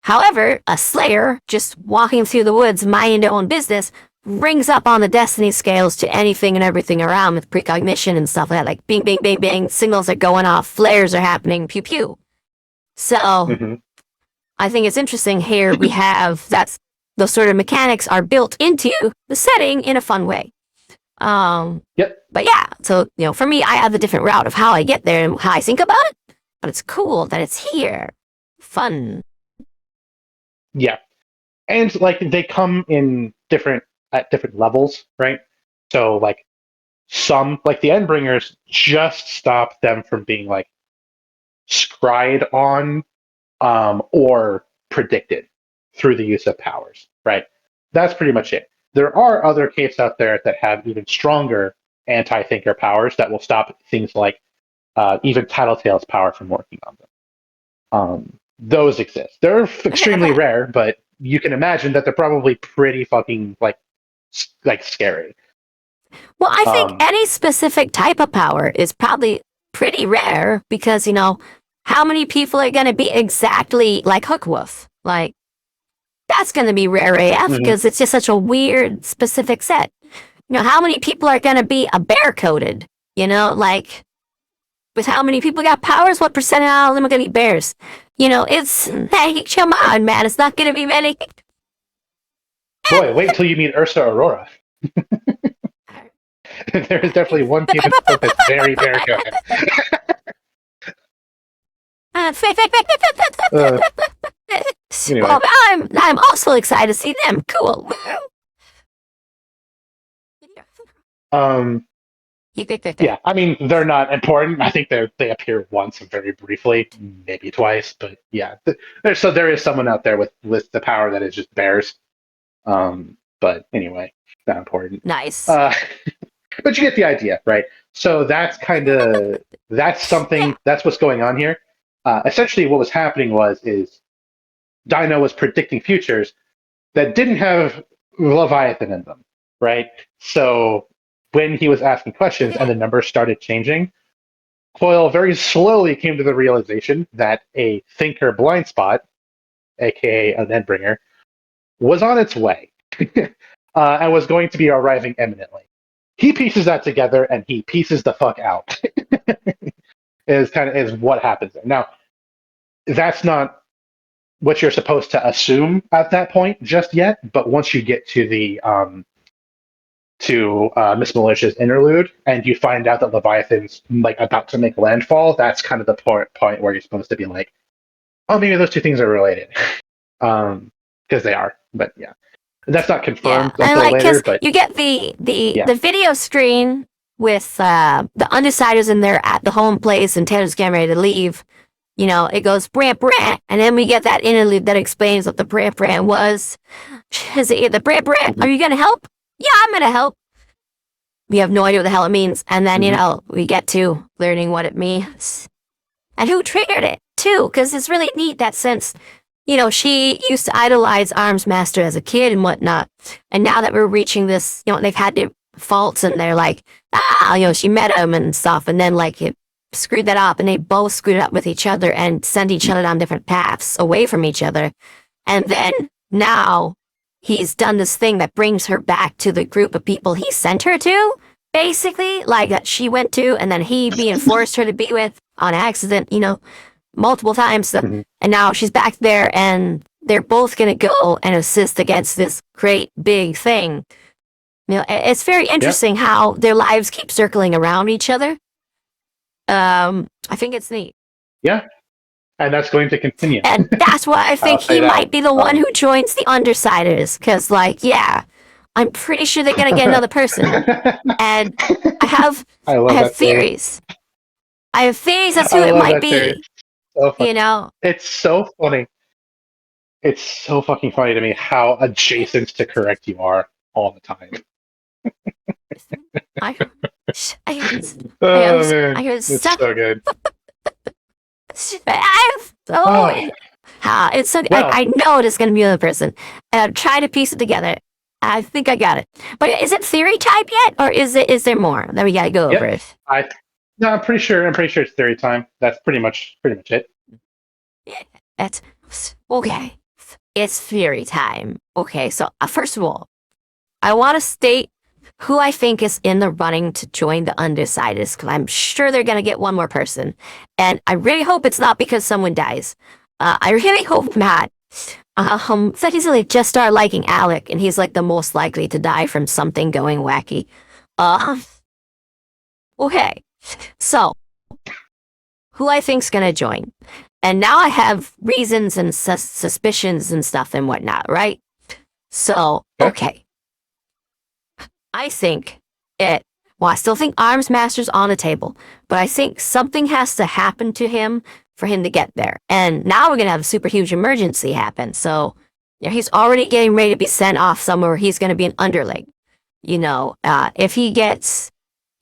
However, a slayer, just walking through the woods, minding their own business, rings up on the destiny scales to anything and everything around with precognition and stuff like that. Like bing, bing, bing, bing, signals are going off, flares are happening, pew, pew. So, I think it's interesting here we have those sort of mechanics are built into the setting in a fun way. But yeah, so, for me, I have a different route of how I get there and how I think about it. But it's cool that it's here. Fun. Yeah. And, they come in at different levels, right? So, some, the Endbringers just stop them from being, scryed on or predicted through the use of powers, right? That's pretty much it. There are other capes out there that have even stronger anti-thinker powers that will stop things like even Tattletale's power from working on them. Those exist. They're extremely rare, but you can imagine that they're probably pretty fucking scary. Well, I think any specific type of power is probably pretty rare because, how many people are going to be exactly like Hookwolf? That's going to be rare AF because it's just such a weird specific set. How many people are going to be a bear-coded? With how many people got powers, what percent of all of them are going to be bears? Hey, come on, man, it's not going to be many. Boy, wait until you meet Ursa Aurora. There is definitely one human folk that's very bear-coded. Anyway. Well, I'm also excited to see them. Cool. Yeah, I mean, they're not important. I think they appear once and very briefly, maybe twice, but yeah. There is someone out there with the power that is just bears. But anyway, not important. Nice. But you get the idea, right? So that's something, that's what's going on here. Essentially what was happening is Dino was predicting futures that didn't have Leviathan in them, right? So when he was asking questions and the numbers started changing, Coil very slowly came to the realization that a thinker blind spot, aka an Endbringer, was on its way and was going to be arriving imminently. He pieces that together and he pieces the fuck out. is what happens there. Now, that's not what you're supposed to assume at that point just yet, but once you get to the Miss Militia's interlude and you find out that Leviathan's about to make landfall, that's kind of the point where you're supposed to be like, oh, maybe those two things are related. Because they are, but yeah. That's not confirmed until later, but you get the video screen with the Undeciders in there at the home place and Taylor's getting ready to leave. It goes brant brant, and then we get that interlude that explains what the brant brant was. Is it the brant brant? Are you gonna help? Yeah, I'm gonna help. We have no idea what the hell it means, and then we get to learning what it means and who triggered it too, because it's really neat that sense. She used to idolize Arms Master as a kid and whatnot, and now that we're reaching this, they've had their faults, and they're like, she met him and stuff, and then it screwed that up, and they both screwed it up with each other and sent each other down different paths away from each other. And then now he's done this thing that brings her back to the group of people he sent her to, basically, that she went to, and then he being forced her to be with on accident, multiple times. And now she's back there, and they're both going to go and assist against this great big thing. It's very interesting how their lives keep circling around each other. I think it's neat. Yeah. And that's going to continue. And that's why I think he might be the one who joins the Undersiders. Because, like, yeah, I'm pretty sure they're going to get another person. And I have theories. I have theories as to who it might be. So you know? It's so funny. It's so fucking funny to me how adjacent to correct you are all the time. I heard it's so good. It's so. Well, I know it's going to be another person, and I'm trying to piece it together. I think I got it. But is it theory type yet, or is there more that we got to go over? No, I'm pretty sure it's theory time. That's pretty much it. Yeah, that's okay. It's theory time. Okay, so first of all, I want to state who I think is in the running to join the Undersiders, because I'm sure they're going to get one more person. And I really hope it's not because someone dies. I really hope not. That he's like just started liking Alec, and he's like the most likely to die from something going wacky. Okay, so who I think's going to join. And now I have reasons and suspicions and stuff and whatnot, right? So, okay. I think I still think Arms Master's on the table, but I think something has to happen to him for him to get there. And now we're going to have a super huge emergency happen. So, he's already getting ready to be sent off somewhere where he's going to be an underling. If he gets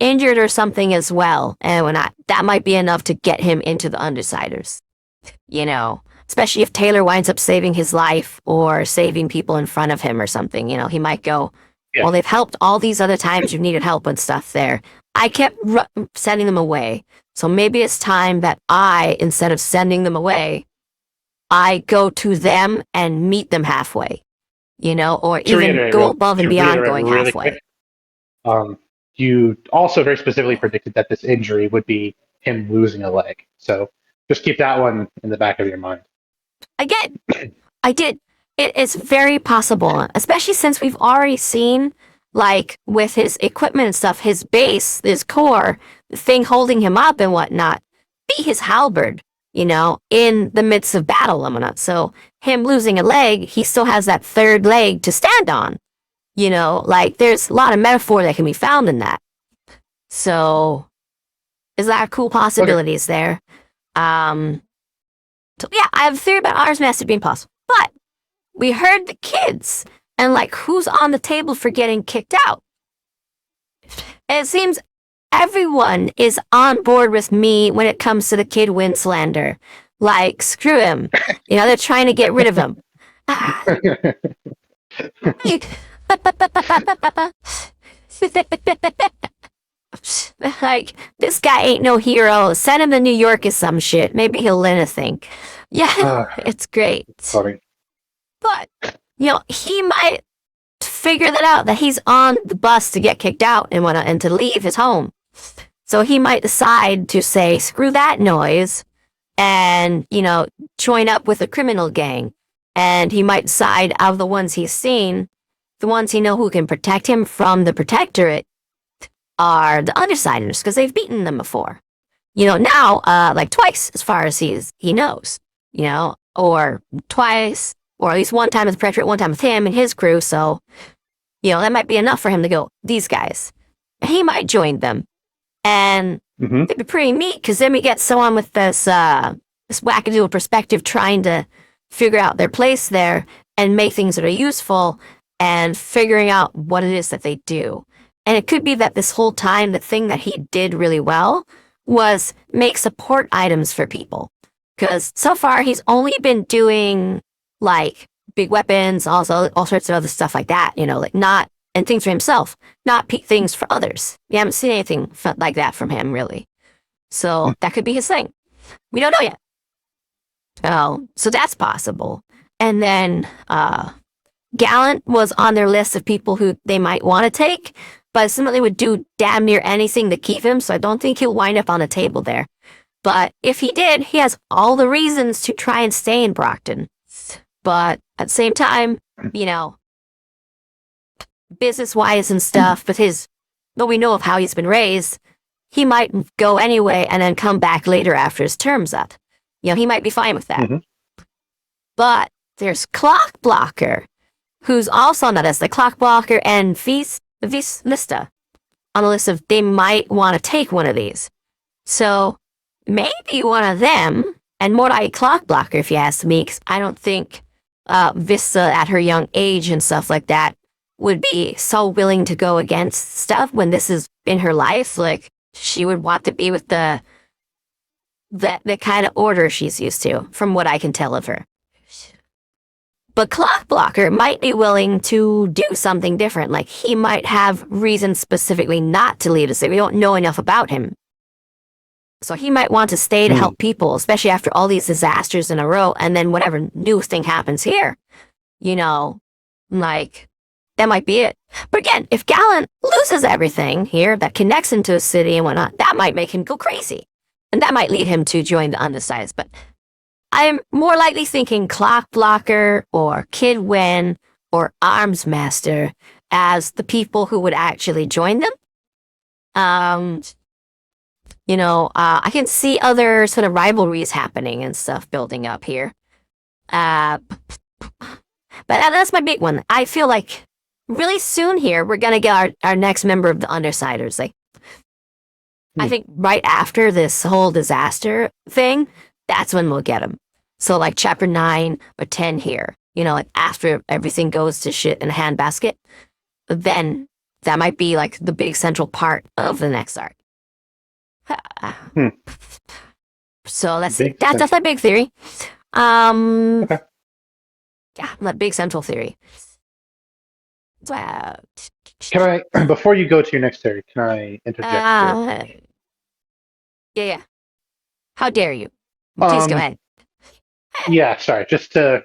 injured or something as well, and that might be enough to get him into the Undersiders. Especially if Taylor winds up saving his life or saving people in front of him or something, he might go, well, they've helped all these other times you've needed help and stuff there. I kept sending them away. So maybe it's time that instead of sending them away, I go to them and meet them halfway, or even go above and beyond going halfway. You also very specifically predicted that this injury would be him losing a leg. So just keep that one in the back of your mind. I did. It is very possible, especially since we've already seen, like, with his equipment and stuff, his base, his core, the thing holding him up and whatnot, be his halberd, in the midst of battle and whatnot. So him losing a leg, he still has that third leg to stand on. There's a lot of metaphor that can be found in that. So, is that cool possibilities there? So yeah, I have a theory about Arms Master being possible. But we heard the kids, and who's on the table for getting kicked out? It seems everyone is on board with me when it comes to the kid Winslander. Screw him. They're trying to get rid of him. This guy ain't no hero. Send him to New York or some shit. Maybe he'll learn a thing. Yeah, it's great. Sorry. But, he might figure that out, that he's on the bus to get kicked out and to leave his home. So he might decide to say, screw that noise, and, join up with a criminal gang. And he might decide, out of the ones he's seen, the ones he know who can protect him from the Protectorate are the Undersiders, because they've beaten them before. Now, twice, as far as he knows, or twice, or at least one time with the Protectorate, one time with him and his crew, so, that might be enough for him to go, these guys. And he might join them. And it'd be pretty neat, because then we get someone with this wackadoodle perspective trying to figure out their place there and make things that are useful and figuring out what it is that they do. And it could be that this whole time, the thing that he did really well was make support items for people. Because so far, he's only been doing, big weapons, also all sorts of other stuff like that, not, and things for himself, not things for others. We haven't seen anything like that from him, really. So that could be his thing. We don't know yet. So that's possible. And then Gallant was on their list of people who they might want to take, but similarly would do damn near anything to keep him, so I don't think he'll wind up on the table there. But if he did, he has all the reasons to try and stay in Brockton. But at the same time, business-wise and stuff, but though we know of how he's been raised, he might go anyway and then come back later after his term's up. he might be fine with that. Mhm. But there's Clock Blocker, who's also not as the Clock Blocker and Vista on the list of they might want to take one of these. So maybe one of them, and more like Clock Blocker, if you ask me, because I don't think Vista at her young age and stuff like that would be so willing to go against stuff when this is in her life. Like, she would want to be with the kind of order she's used to, from what I can tell of her. But Clock Blocker might be willing to do something different. Like, he might have reasons specifically not to leave the city. We don't know enough about him. So he might want to stay to help people, especially after all these disasters in a row, and then whatever new thing happens here. Like, that might be it. But again, if Gallant loses everything here that connects him to a city and whatnot, that might make him go crazy. And that might lead him to join the Undecideds. But I'm more likely thinking Clock Blocker or Kid Wen or Arms Master as the people who would actually join them. I can see other sort of rivalries happening and stuff building up here. But that's my big one. I feel like really soon here, we're going to get our next member of the Undersiders. Like, I think right after this whole disaster thing, that's when we'll get him. So like chapter 9 or 10 here, like after everything goes to shit in a handbasket, then that might be like the big central part of the next arc. So that's my big theory. Okay. Yeah, that big central theory. Wow. Can I, before you go to your next theory, can I interject here? Yeah. How dare you? Please go ahead. Yeah, sorry. Just to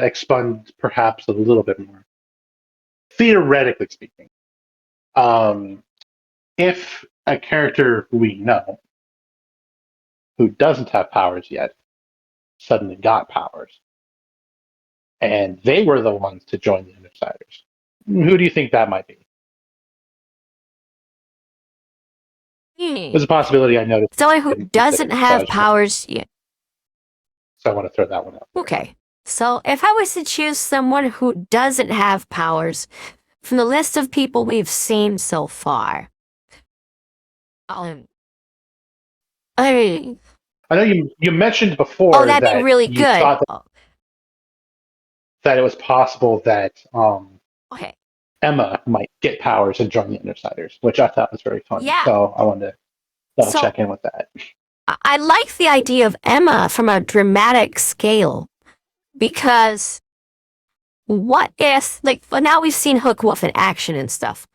expand perhaps a little bit more. Theoretically speaking, if a character we know who doesn't have powers yet suddenly got powers, and they were the ones to join the Undersiders, who do you think that might be? There's a possibility I noticed. Someone who doesn't have powers yet. So I want to throw that one out. Okay. So if I was to choose someone who doesn't have powers from the list of people we've seen so far, I know you mentioned before. Oh, that'd be really good. Thought that it was possible that okay. Emma might get powers and join the Undersiders, which I thought was very funny. Yeah. So I wanted to check in with that. I like the idea of Emma from a dramatic scale, because what if, like, well, now we've seen Hook Wolf in action and stuff.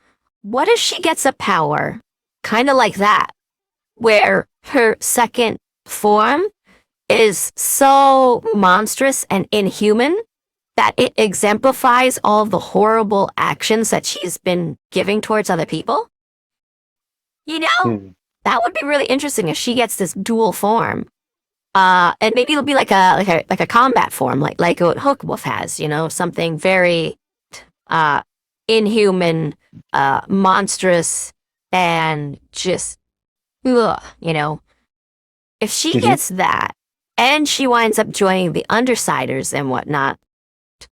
What if she gets a power kind of like that, where her second form is so monstrous and inhuman that it exemplifies all the horrible actions that she's been giving towards other people? That would be really interesting if she gets this dual form. And maybe it'll be like a combat form, like what Hook Wolf has, something very inhuman, monstrous, and just if she gets that and she winds up joining the Undersiders and whatnot,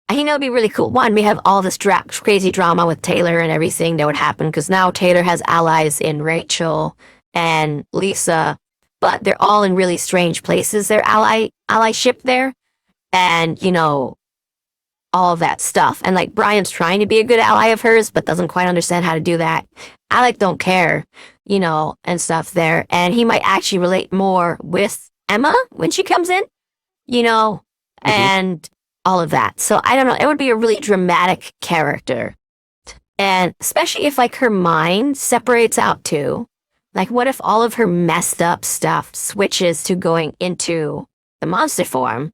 I think that would be really cool. One, we have all this crazy drama with Taylor and everything that would happen, because now Taylor has allies in Rachel and Lisa, but they're all in really strange places. Their allyship there, and all of that stuff. And like Brian's trying to be a good ally of hers, but doesn't quite understand how to do that. Alec don't care, and stuff there. And he might actually relate more with Emma when she comes in, and all of that. So I don't know. It would be a really dramatic character, and especially if like her mind separates out too. Like, what if all of her messed up stuff switches to going into the monster form,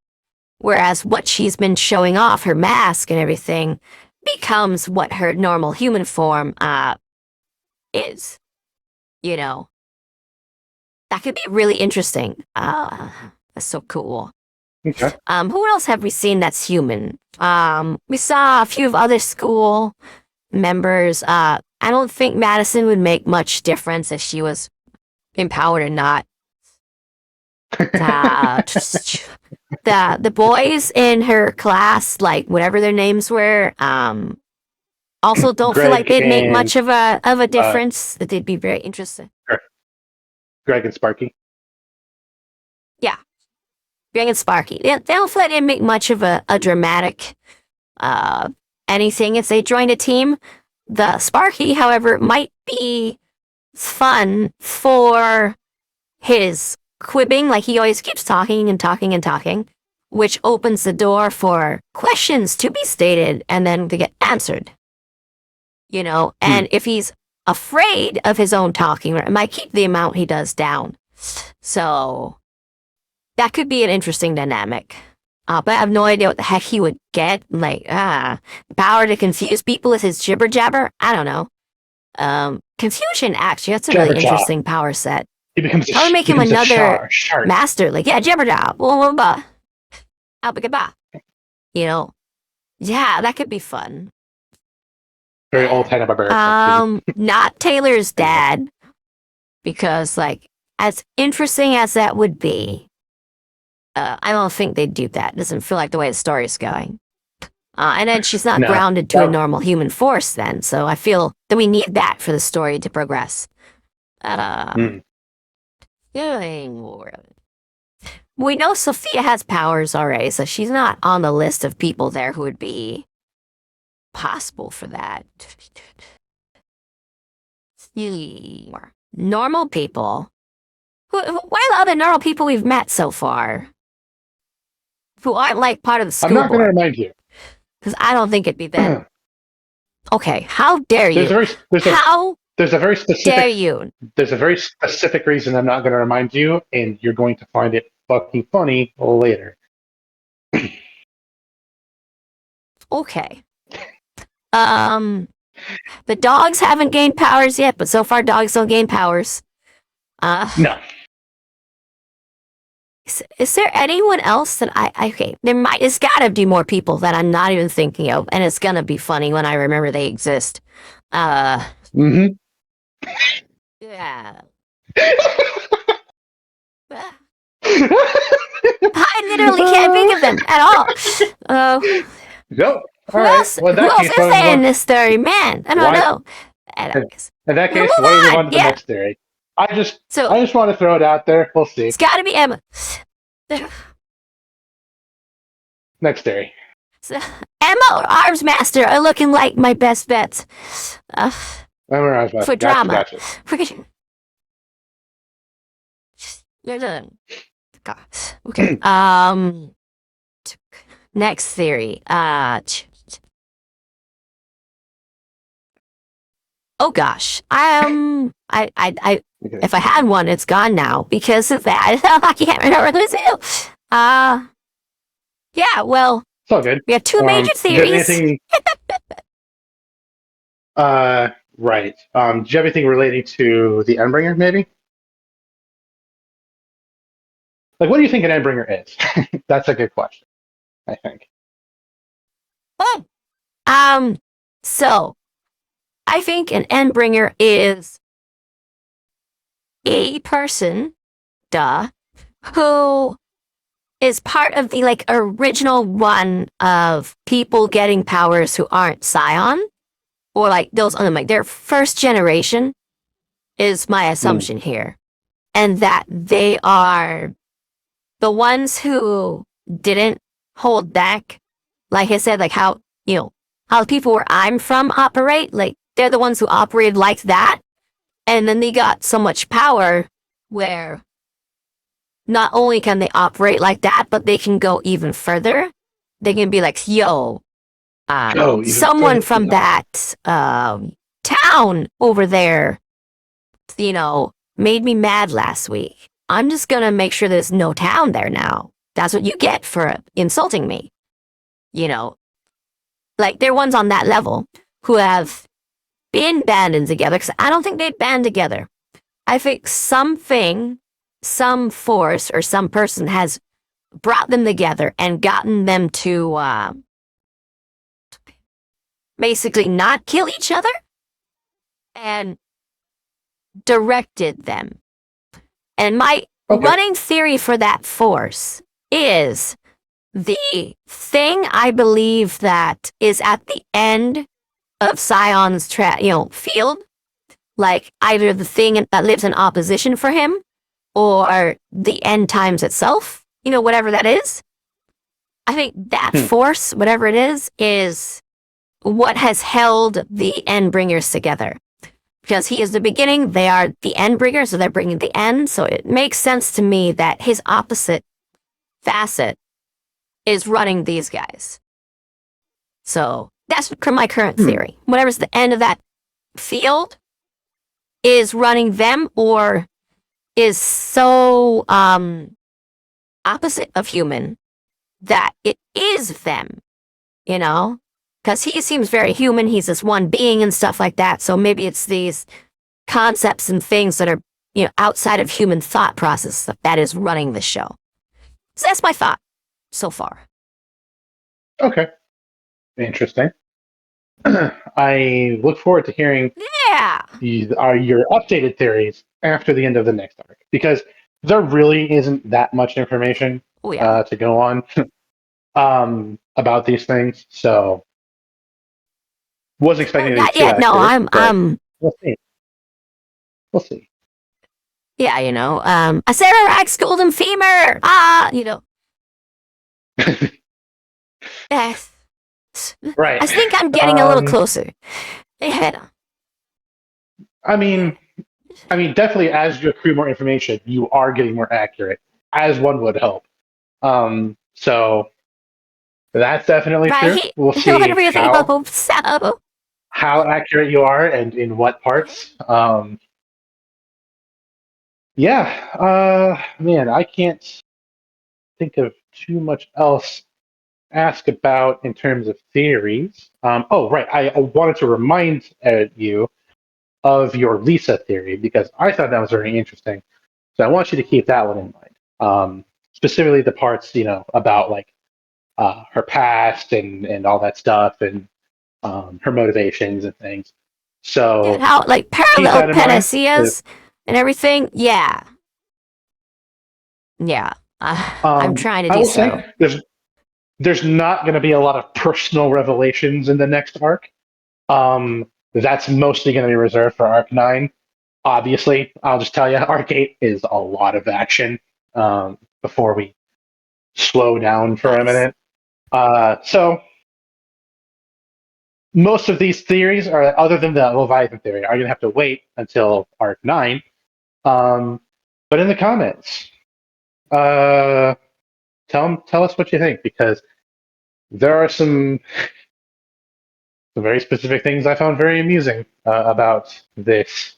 whereas what she's been showing off, her mask and everything, becomes what her normal human form is? That could be really interesting. That's so cool. Okay. Who else have we seen that's human? We saw a few of other school members. I don't think Madison would make much difference if she was empowered or not. The boys in her class, like whatever their names were, also don't feel like Greg they'd make and much of a uh, difference. That they'd be very interested. Greg and Sparky. Yeah, Greg and Sparky. They don't feel like they'd make much of a dramatic uh anything if they joined a team. The Sparky, however, might be fun for his quibbing, like he always keeps talking and talking and talking, which opens the door for questions to be stated and then to get answered. And if he's afraid of his own talking, it might keep the amount he does down. So that could be an interesting dynamic. But I have no idea what the heck he would get. Like, power to confuse people with his jibber jabber. I don't know. Confusion, actually, that's a Jabber really jaw. interesting power set. He becomes Probably make him another shark. master. Like, yeah, jibber jab. Goodbye. Yeah, that could be fun. Very old Hanna-Barbera. Not Taylor's dad, because like as interesting as that would be, I don't think they'd do that. It doesn't feel like the way the story is going. And then she's not No. grounded to a normal human force then, so I feel that we need that for the story to progress. We know Sophia has powers already, so she's not on the list of people there who would be possible for that. Normal people. What are the other normal people we've met so far? Who aren't like part of the school I'm not going to board? remind you. Because I don't think it'd be them. Okay, how dare you? How There's a very specific. dare you? There's a very specific reason I'm not going to remind you, and you're going to find it fucking funny later. Okay. The dogs haven't gained powers yet, but so far dogs don't gain powers. No. Is there anyone else that okay, there's gotta be more people that I'm not even thinking of, and it's gonna be funny when I remember they exist. Mm-hmm. Yeah. I literally can't think of them at all. Nope. Who else is there in this story? Man, I don't know. In that case, why don't we move on to the next theory? I just want to throw it out there. We'll see. It's got to be Emma. Next theory. So, Emma or Arms Master are looking like my best bets. For drama. Gotcha. Okay. Next theory. Oh gosh. If I had one, it's gone now because of that. I can't remember who's who. Yeah, well. It's all good. We have two major theories. Right. Do you have anything relating to the Endbringer, maybe? Like, what do you think an Endbringer is? That's a good question, I think. So, I think an Endbringer is a person, who is part of the, like, original one of people getting powers who aren't Scion. Or, like, those, like, their first generation is my assumption here. And that they are the ones who didn't hold back. Like I said, like, how the people where I'm from operate. Like, they're the ones who operated like that. And then they got so much power where not only can they operate like that, but they can go even further. They can be like, someone from that town over there, made me mad last week. I'm just going to make sure there's no town there now. That's what you get for insulting me. Like, they're ones on that level who have been banded together, because I don't think they band together. I think something, some force or some person has brought them together and gotten them to basically not kill each other and directed them. And my Okay. running theory for that force is the thing I believe that is at the end of Sion's field, like either the thing that lives in opposition for him or the end times itself, whatever that is. I think that force, whatever it is what has held the Endbringers together. Because he is the beginning, they are the Endbringers, so they're bringing the end. So it makes sense to me that his opposite facet is running these guys. So that's my current theory. Whatever's the end of that field is running them, or is so opposite of human that it is them, because he seems very human. He's this one being and stuff like that. So maybe it's these concepts and things that are, outside of human thought process that is running the show. So that's my thought so far. Okay. Interesting. I look forward to hearing your updated theories after the end of the next arc, because there really isn't that much information to go on about these things. So wasn't expecting not yet. No, we'll see. We'll see. Yeah, Acerarax golden femur. Yes. Right. I think I'm getting a little closer. Yeah. I mean, definitely as you accrue more information, you are getting more accurate, as one would hope. So that's definitely true. We'll see how accurate you are and in what parts. Man, I can't think of too much else to ask about in terms of theories. Right. I wanted to remind you of your Lisa theory, because I thought that was very interesting. So I want you to keep that one in mind. Specifically the parts, about like her past and all that stuff, and her motivations and things. So how like parallel panaceas and everything. Yeah. I'm trying to do so. There's not going to be a lot of personal revelations in the next arc. That's mostly going to be reserved for Arc 9. Obviously, I'll just tell you, Arc 8 is a lot of action before we slow down for a minute. So most of these theories, other than the Leviathan theory, are going to have to wait until Arc 9. But in the comments, tell us what you think, because there are some very specific things I found very amusing about this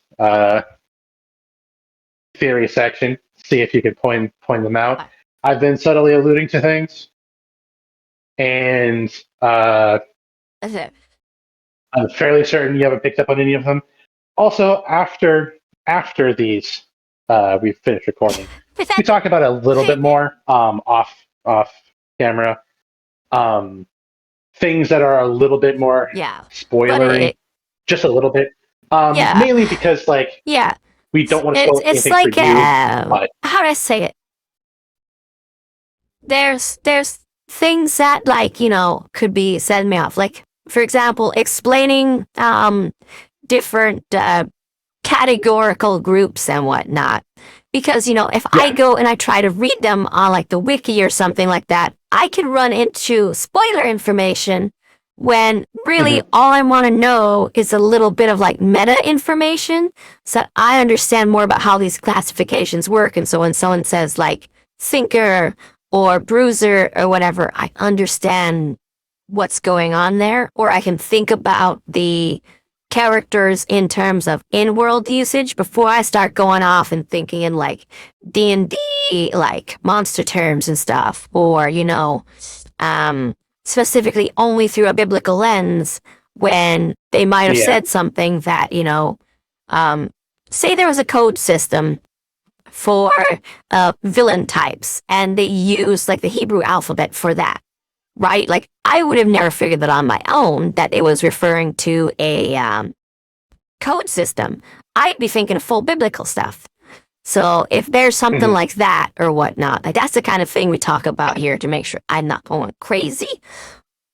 theory section. See if you could point them out. I've been subtly alluding to things, and That's it. I'm fairly certain you haven't picked up on any of them. Also, after these, we've finished recording. We talk about it a little bit more off camera. Things that are a little bit more spoilery, just a little bit. Mainly because we don't want to spoil anything for you. How do I say it? There's things that could be setting me off. Like, for example, explaining different categorical groups and whatnot. Because, if I go and I try to read them on like the wiki or something like that, I could run into spoiler information when really all I want to know is a little bit of like meta information, so that I understand more about how these classifications work. And so when someone says like thinker or bruiser or whatever, I understand what's going on there, or I can think about the characters in terms of in-world usage before I start going off and thinking in like D&D, like monster terms and stuff, or specifically only through a biblical lens when they might have said something that say there was a code system for villain types and they use like the Hebrew alphabet for that. Right? Like, I would have never figured that on my own, that it was referring to a code system. I'd be thinking of full biblical stuff. So if there's something Mhm. like that or whatnot, like that's the kind of thing we talk about here to make sure I'm not going crazy.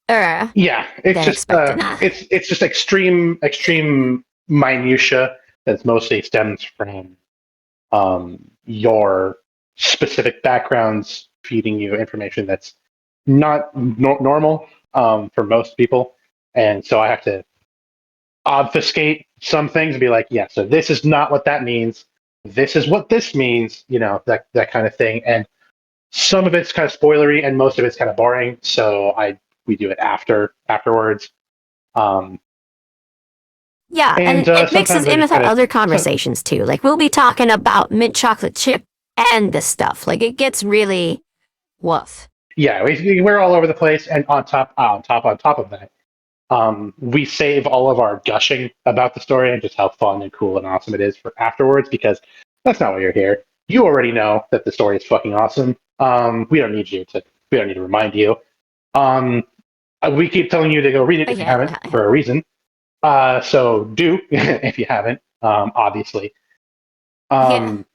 Yeah, it's Than just expected. it's just extreme minutia that mostly stems from your specific backgrounds feeding you information that's not normal for most people, and so I have to obfuscate some things and be like, yeah, so this is not what that means. This is what this means. You know, that kind of thing. And some of it's kind of spoilery, and most of it's kind of boring. So we do it afterwards. Um, Yeah, and and it mixes sometimes I in just with our kind of other conversations too. Like we'll be talking about mint chocolate chip and this stuff. Like it gets really woof. yeah, we're all over the place, and on top of that, we save all of our gushing about the story and just how fun and cool and awesome it is for afterwards, because that's not why you're here. You already know that the story is fucking awesome. We don't need to remind you. Um, we keep telling you to go read it if you haven't for a reason. So do if you haven't, obviously. Yeah. Um,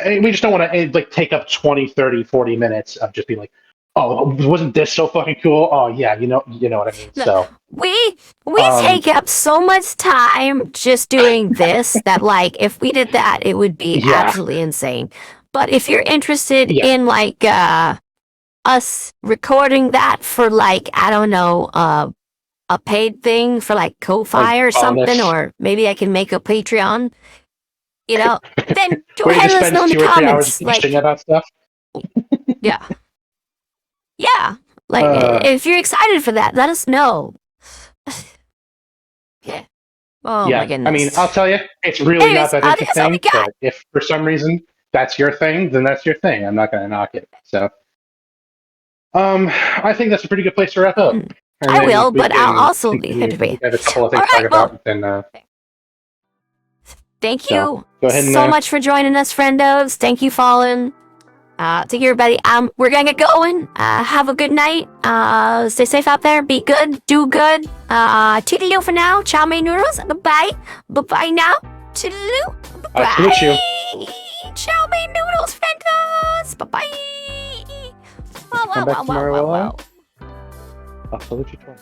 we just don't want to like take up 20, 30, 40 minutes of just being like, oh, wasn't this so fucking cool? Oh yeah, you know what I mean. Look, So we um, take up so much time just doing this that like if we did that it would be yeah, absolutely insane. But if you're interested yeah, in like us recording that for like I don't know a paid thing for like like Ko-Fi or something, bonus. or maybe I can make a Patreon, then go Where you ahead and just let us spend know in the 2 or 3 hours comments. gushing Like, about stuff. yeah, yeah. Like, Uh, if you're excited for that, let us know. Yeah. Oh my yeah, I mean, goodness. I'll tell you, it's really not Anyways, that that's all we interesting. got. But if for some reason that's your thing, then that's your thing. I'm not going to knock it. So, I think that's a pretty good place to wrap up. And I then will, we but I'll can also leave it continue. to be. We have a couple of All things to talk right. Well, about. And then, thank so you go ahead and so much for joining us, friendos. Thank you, Fallen. Thank you, everybody. We're gonna get going. Have a good night. Stay safe out there. Be good. Do good. Toodaloo for now. Chow mein noodles. Bye bye. Bye bye now. Toodaloo. Bye I salute you. bye. Chow mein noodles, friendos. Bye bye. Wow, Come wow, back wow, wow, tomorrow, wow, will I? wow. I'll salute you twice.